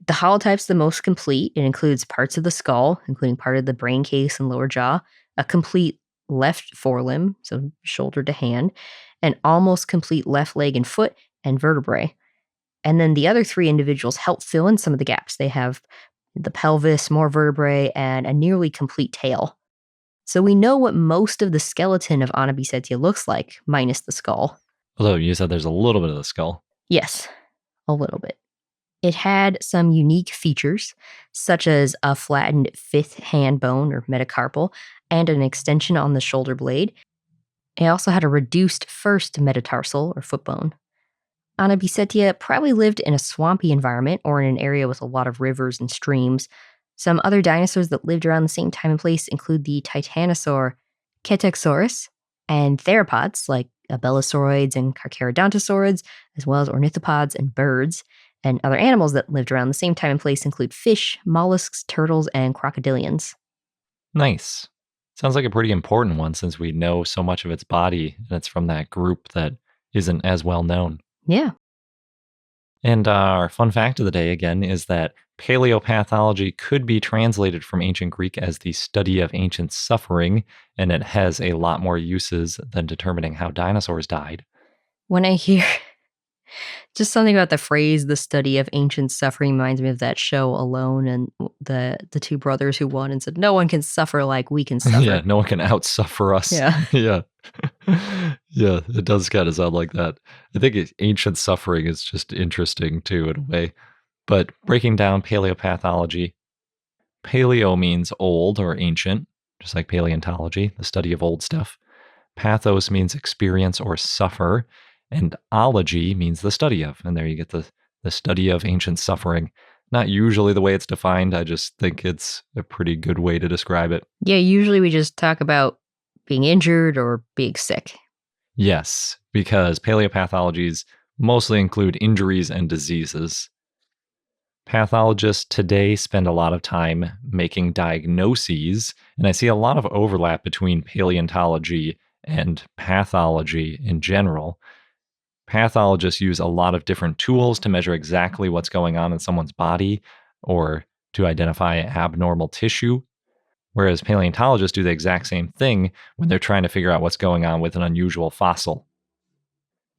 The holotype's the most complete. It includes parts of the skull, including part of the brain case and lower jaw, a complete left forelimb, so shoulder to hand, an almost complete left leg and foot, and vertebrae. And then the other 3 individuals help fill in some of the gaps. They have the pelvis, more vertebrae, and a nearly complete tail. So we know what most of the skeleton of Anabisetia looks like, minus the skull. Although you said there's a little bit of the skull. Yes, a little bit. It had some unique features, such as a flattened fifth hand bone or metacarpal and an extension on the shoulder blade. It also had a reduced first metatarsal or foot bone. Anabisetia probably lived in a swampy environment or in an area with a lot of rivers and streams. Some other dinosaurs that lived around the same time and place include the Titanosaur, Cetaxaurus, and theropods like abelosauroids and carcharodontosaurids, as well as ornithopods and birds. And other animals that lived around the same time and place include fish, mollusks, turtles, and crocodilians. Nice. Sounds like a pretty important one since we know so much of its body and it's from that group that isn't as well known. Yeah. And our fun fact of the day again is that paleopathology could be translated from ancient Greek as the study of ancient suffering, and it has a lot more uses than determining how dinosaurs died. When I hear just something about the phrase "the study of ancient suffering" reminds me of that show Alone and the two brothers who won and said, "No one can suffer like we can suffer." Yeah, no one can outsuffer us. Yeah. Yeah. Yeah, it does kind of sound like that. I think ancient suffering is just interesting too, in a way. But breaking down paleopathology, paleo means old or ancient, just like paleontology, the study of old stuff. Pathos means experience or suffer. And ology means the study of. And there you get the study of ancient suffering. Not usually the way it's defined. I just think it's a pretty good way to describe it. Yeah, usually we just talk about being injured or being sick. Yes, because paleopathologies mostly include injuries and diseases. Pathologists today spend a lot of time making diagnoses, and I see a lot of overlap between paleontology and pathology in general. Pathologists use a lot of different tools to measure exactly what's going on in someone's body or to identify abnormal tissue, whereas paleontologists do the exact same thing when they're trying to figure out what's going on with an unusual fossil.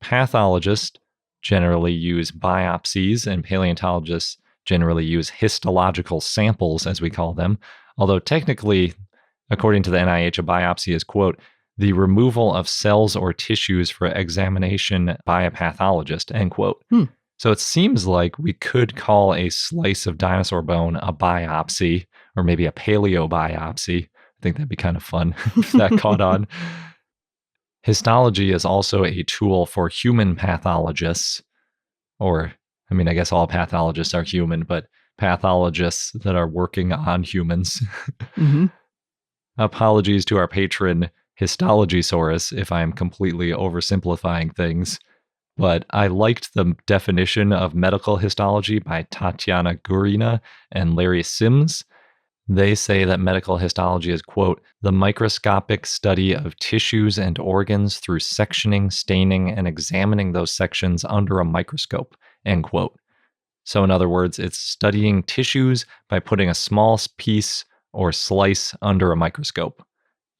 Pathologists generally use biopsies, and paleontologists generally use histological samples, as we call them, although technically, according to the NIH, a biopsy is, quote, the removal of cells or tissues for examination by a pathologist, end quote. So it seems like we could call a slice of dinosaur bone a biopsy, or maybe a paleobiopsy. I think that'd be kind of fun if that caught on. Histology is also a tool for human pathologists, or, I mean, I guess all pathologists are human, but pathologists that are working on humans. Apologies to our patron, Histologysaurus, if I'm completely oversimplifying things, but I liked the definition of medical histology by Tatiana Gurina and Larry Sims. They say that medical histology is, quote, the microscopic study of tissues and organs through sectioning, staining, and examining those sections under a microscope, end quote. So in other words, it's studying tissues by putting a small piece or slice under a microscope,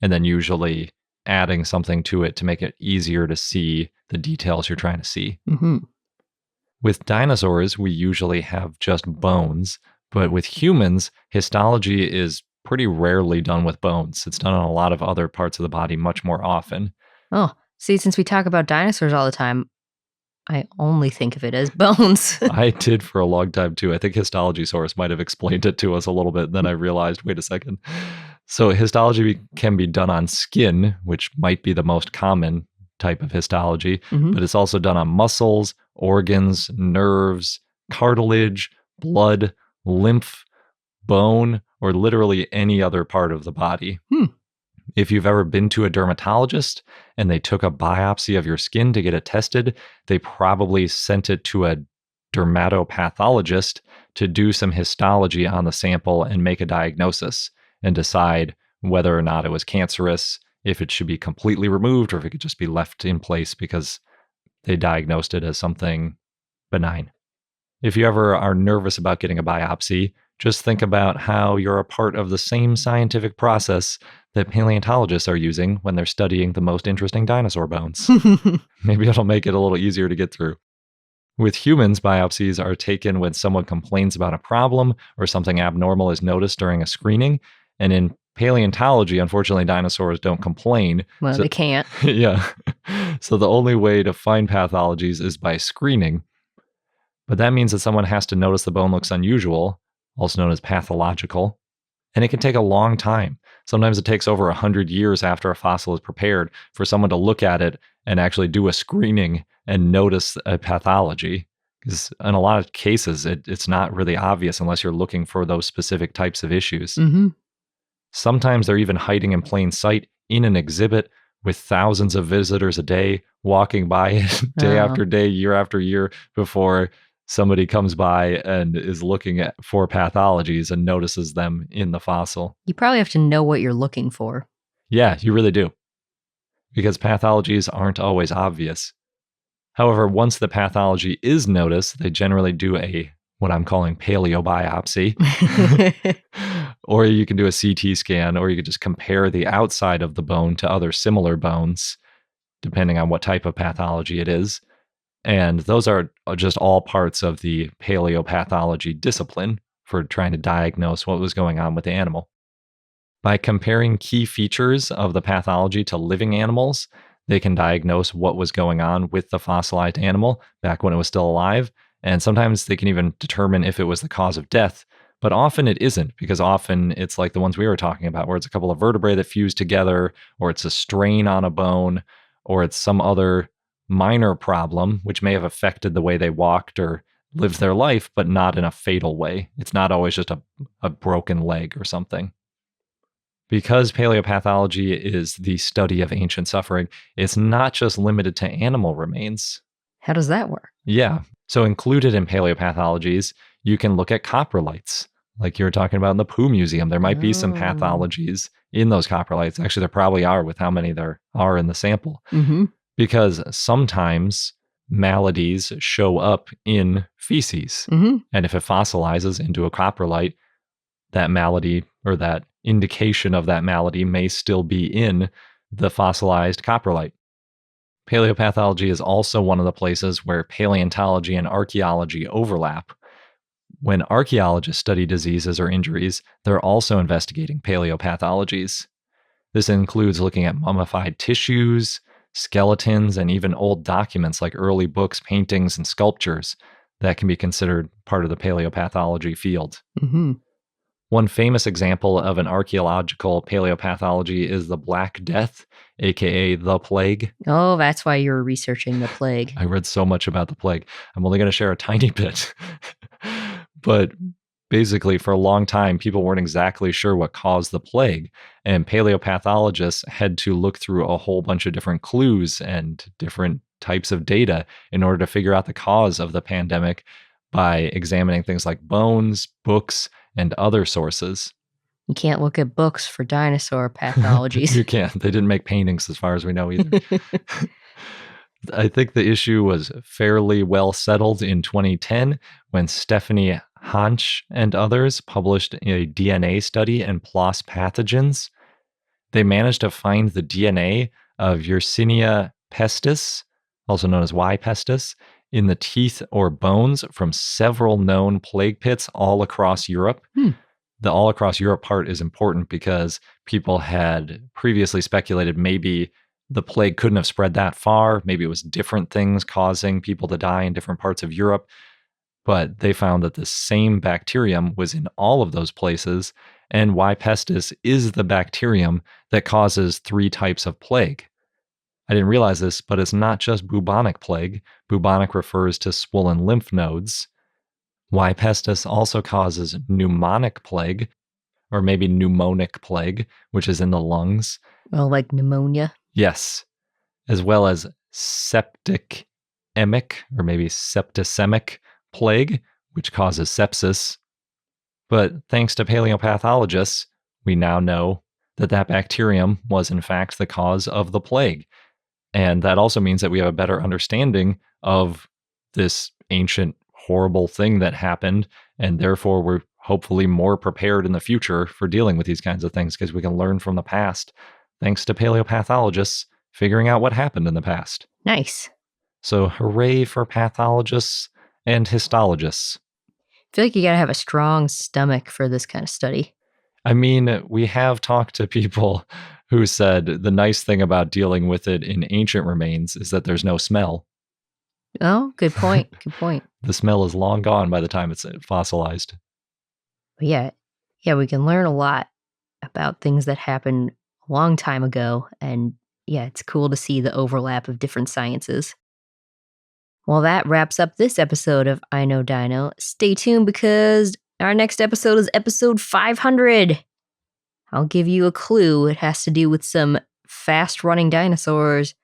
and then usually adding something to it to make it easier to see the details you're trying to see. With dinosaurs, we usually have just bones, but with humans, histology is pretty rarely done with bones. It's done on a lot of other parts of the body much more often. Oh, see, since we talk about dinosaurs all the time, I only think of it as bones. I did for a long time too. I think Histologysaurus might have explained it to us a little bit. And then I realized, wait a second. So histology can be done on skin, which might be the most common type of histology, but it's also done on muscles, organs, nerves, cartilage, blood, lymph, bone, or literally any other part of the body. If you've ever been to a dermatologist and they took a biopsy of your skin to get it tested, they probably sent it to a dermatopathologist to do some histology on the sample and make a diagnosis and decide whether or not it was cancerous, if it should be completely removed, or if it could just be left in place because they diagnosed it as something benign. If you ever are nervous about getting a biopsy, just think about how you're a part of the same scientific process that paleontologists are using when they're studying the most interesting dinosaur bones. Maybe it'll make it a little easier to get through. With humans, biopsies are taken when someone complains about a problem or something abnormal is noticed during a screening. And in paleontology, unfortunately, dinosaurs don't complain. Well, so, they can't. Yeah. So the only way to find pathologies is by screening. But that means that someone has to notice the bone looks unusual, also known as pathological, and it can take a long time. Sometimes it takes over 100 years after a fossil is prepared for someone to look at it and actually do a screening and notice a pathology. Because in a lot of cases, it's not really obvious unless you're looking for those specific types of issues. Mm-hmm. Sometimes they're even hiding in plain sight in an exhibit with thousands of visitors a day walking by it day after day, year after year before somebody comes by and is looking for pathologies and notices them in the fossil. You probably have to know what you're looking for. Yeah, you really do. Because pathologies aren't always obvious. However, once the pathology is noticed, they generally do what I'm calling paleobiopsy. Or you can do a CT scan, or you could just compare the outside of the bone to other similar bones, depending on what type of pathology it is. And those are just all parts of the paleopathology discipline for trying to diagnose what was going on with the animal. By comparing key features of the pathology to living animals, they can diagnose what was going on with the fossilized animal back when it was still alive. And sometimes they can even determine if it was the cause of death. But often it isn't, because often it's like the ones we were talking about, where it's a couple of vertebrae that fuse together, or it's a strain on a bone, or it's some other minor problem which may have affected the way they walked or lived their life, but not in a fatal way. It's not always just a broken leg or something. Because paleopathology is the study of ancient suffering, it's not just limited to animal remains. How does that work? Yeah. So included in paleopathologies, you can look at coprolites, like you were talking about in the Pooh Museum. There might be some pathologies in those coprolites. Actually, there probably are with how many there are in the sample. Mm-hmm. Because sometimes maladies show up in feces. Mm-hmm. And if it fossilizes into a coprolite, that malady or that indication of that malady may still be in the fossilized coprolite. Paleopathology is also one of the places where paleontology and archaeology overlap. When archaeologists study diseases or injuries, they're also investigating paleopathologies. This includes looking at mummified tissues, skeletons, and even old documents like early books, paintings, and sculptures that can be considered part of the paleopathology field. Mm-hmm. One famous example of an archaeological paleopathology is the Black Death, aka the plague. Oh, that's why you were researching the plague. I read so much about the plague. I'm only going to share a tiny bit. But basically, for a long time, people weren't exactly sure what caused the plague. And paleopathologists had to look through a whole bunch of different clues and different types of data in order to figure out the cause of the pandemic by examining things like bones, books, and other sources. You can't look at books for dinosaur pathologies. You can't. They didn't make paintings as far as we know either. I think the issue was fairly well settled in 2010 when Stephanie Hansch and others published a DNA study in PLOS Pathogens. They managed to find the DNA of Yersinia pestis, also known as Y. pestis, in the teeth or bones from several known plague pits all across Europe. The all across Europe part is important because people had previously speculated maybe the plague couldn't have spread that far. Maybe it was different things causing people to die in different parts of Europe. But they found that the same bacterium was in all of those places, and Y. pestis is the bacterium that causes 3 types of plague. I didn't realize this, but it's not just bubonic plague. Bubonic refers to swollen lymph nodes. Y. pestis also causes pneumonic plague, or maybe pneumonic plague, which is in the lungs. Oh, like pneumonia? Yes, as well as septic emic, or maybe septicemic plague, which causes sepsis. But thanks to paleopathologists, we now know that that bacterium was in fact the cause of the plague. And that also means that we have a better understanding of this ancient, horrible thing that happened. And therefore, we're hopefully more prepared in the future for dealing with these kinds of things because we can learn from the past, thanks to paleopathologists figuring out what happened in the past. Nice. So hooray for pathologists and histologists. I feel like you got to have a strong stomach for this kind of study. I mean, we have talked to people who said the nice thing about dealing with it in ancient remains is that there's no smell. Oh, good point. Good point. The smell is long gone by the time it's fossilized. But yeah, we can learn a lot about things that happened a long time ago. And yeah, it's cool to see the overlap of different sciences. Well, that wraps up this episode of I Know Dino. Stay tuned because our next episode is episode 500. I'll give you a clue. It has to do with some fast-running dinosaurs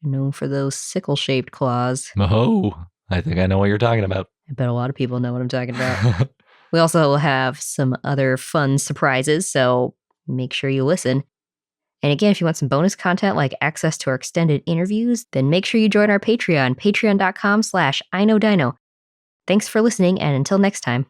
known for those sickle-shaped claws. Oh, I think I know what you're talking about. I bet a lot of people know what I'm talking about. We also will have some other fun surprises, so make sure you listen. And again, if you want some bonus content like access to our extended interviews, then make sure you join our Patreon, patreon.com/iknowdino. Thanks for listening, and until next time.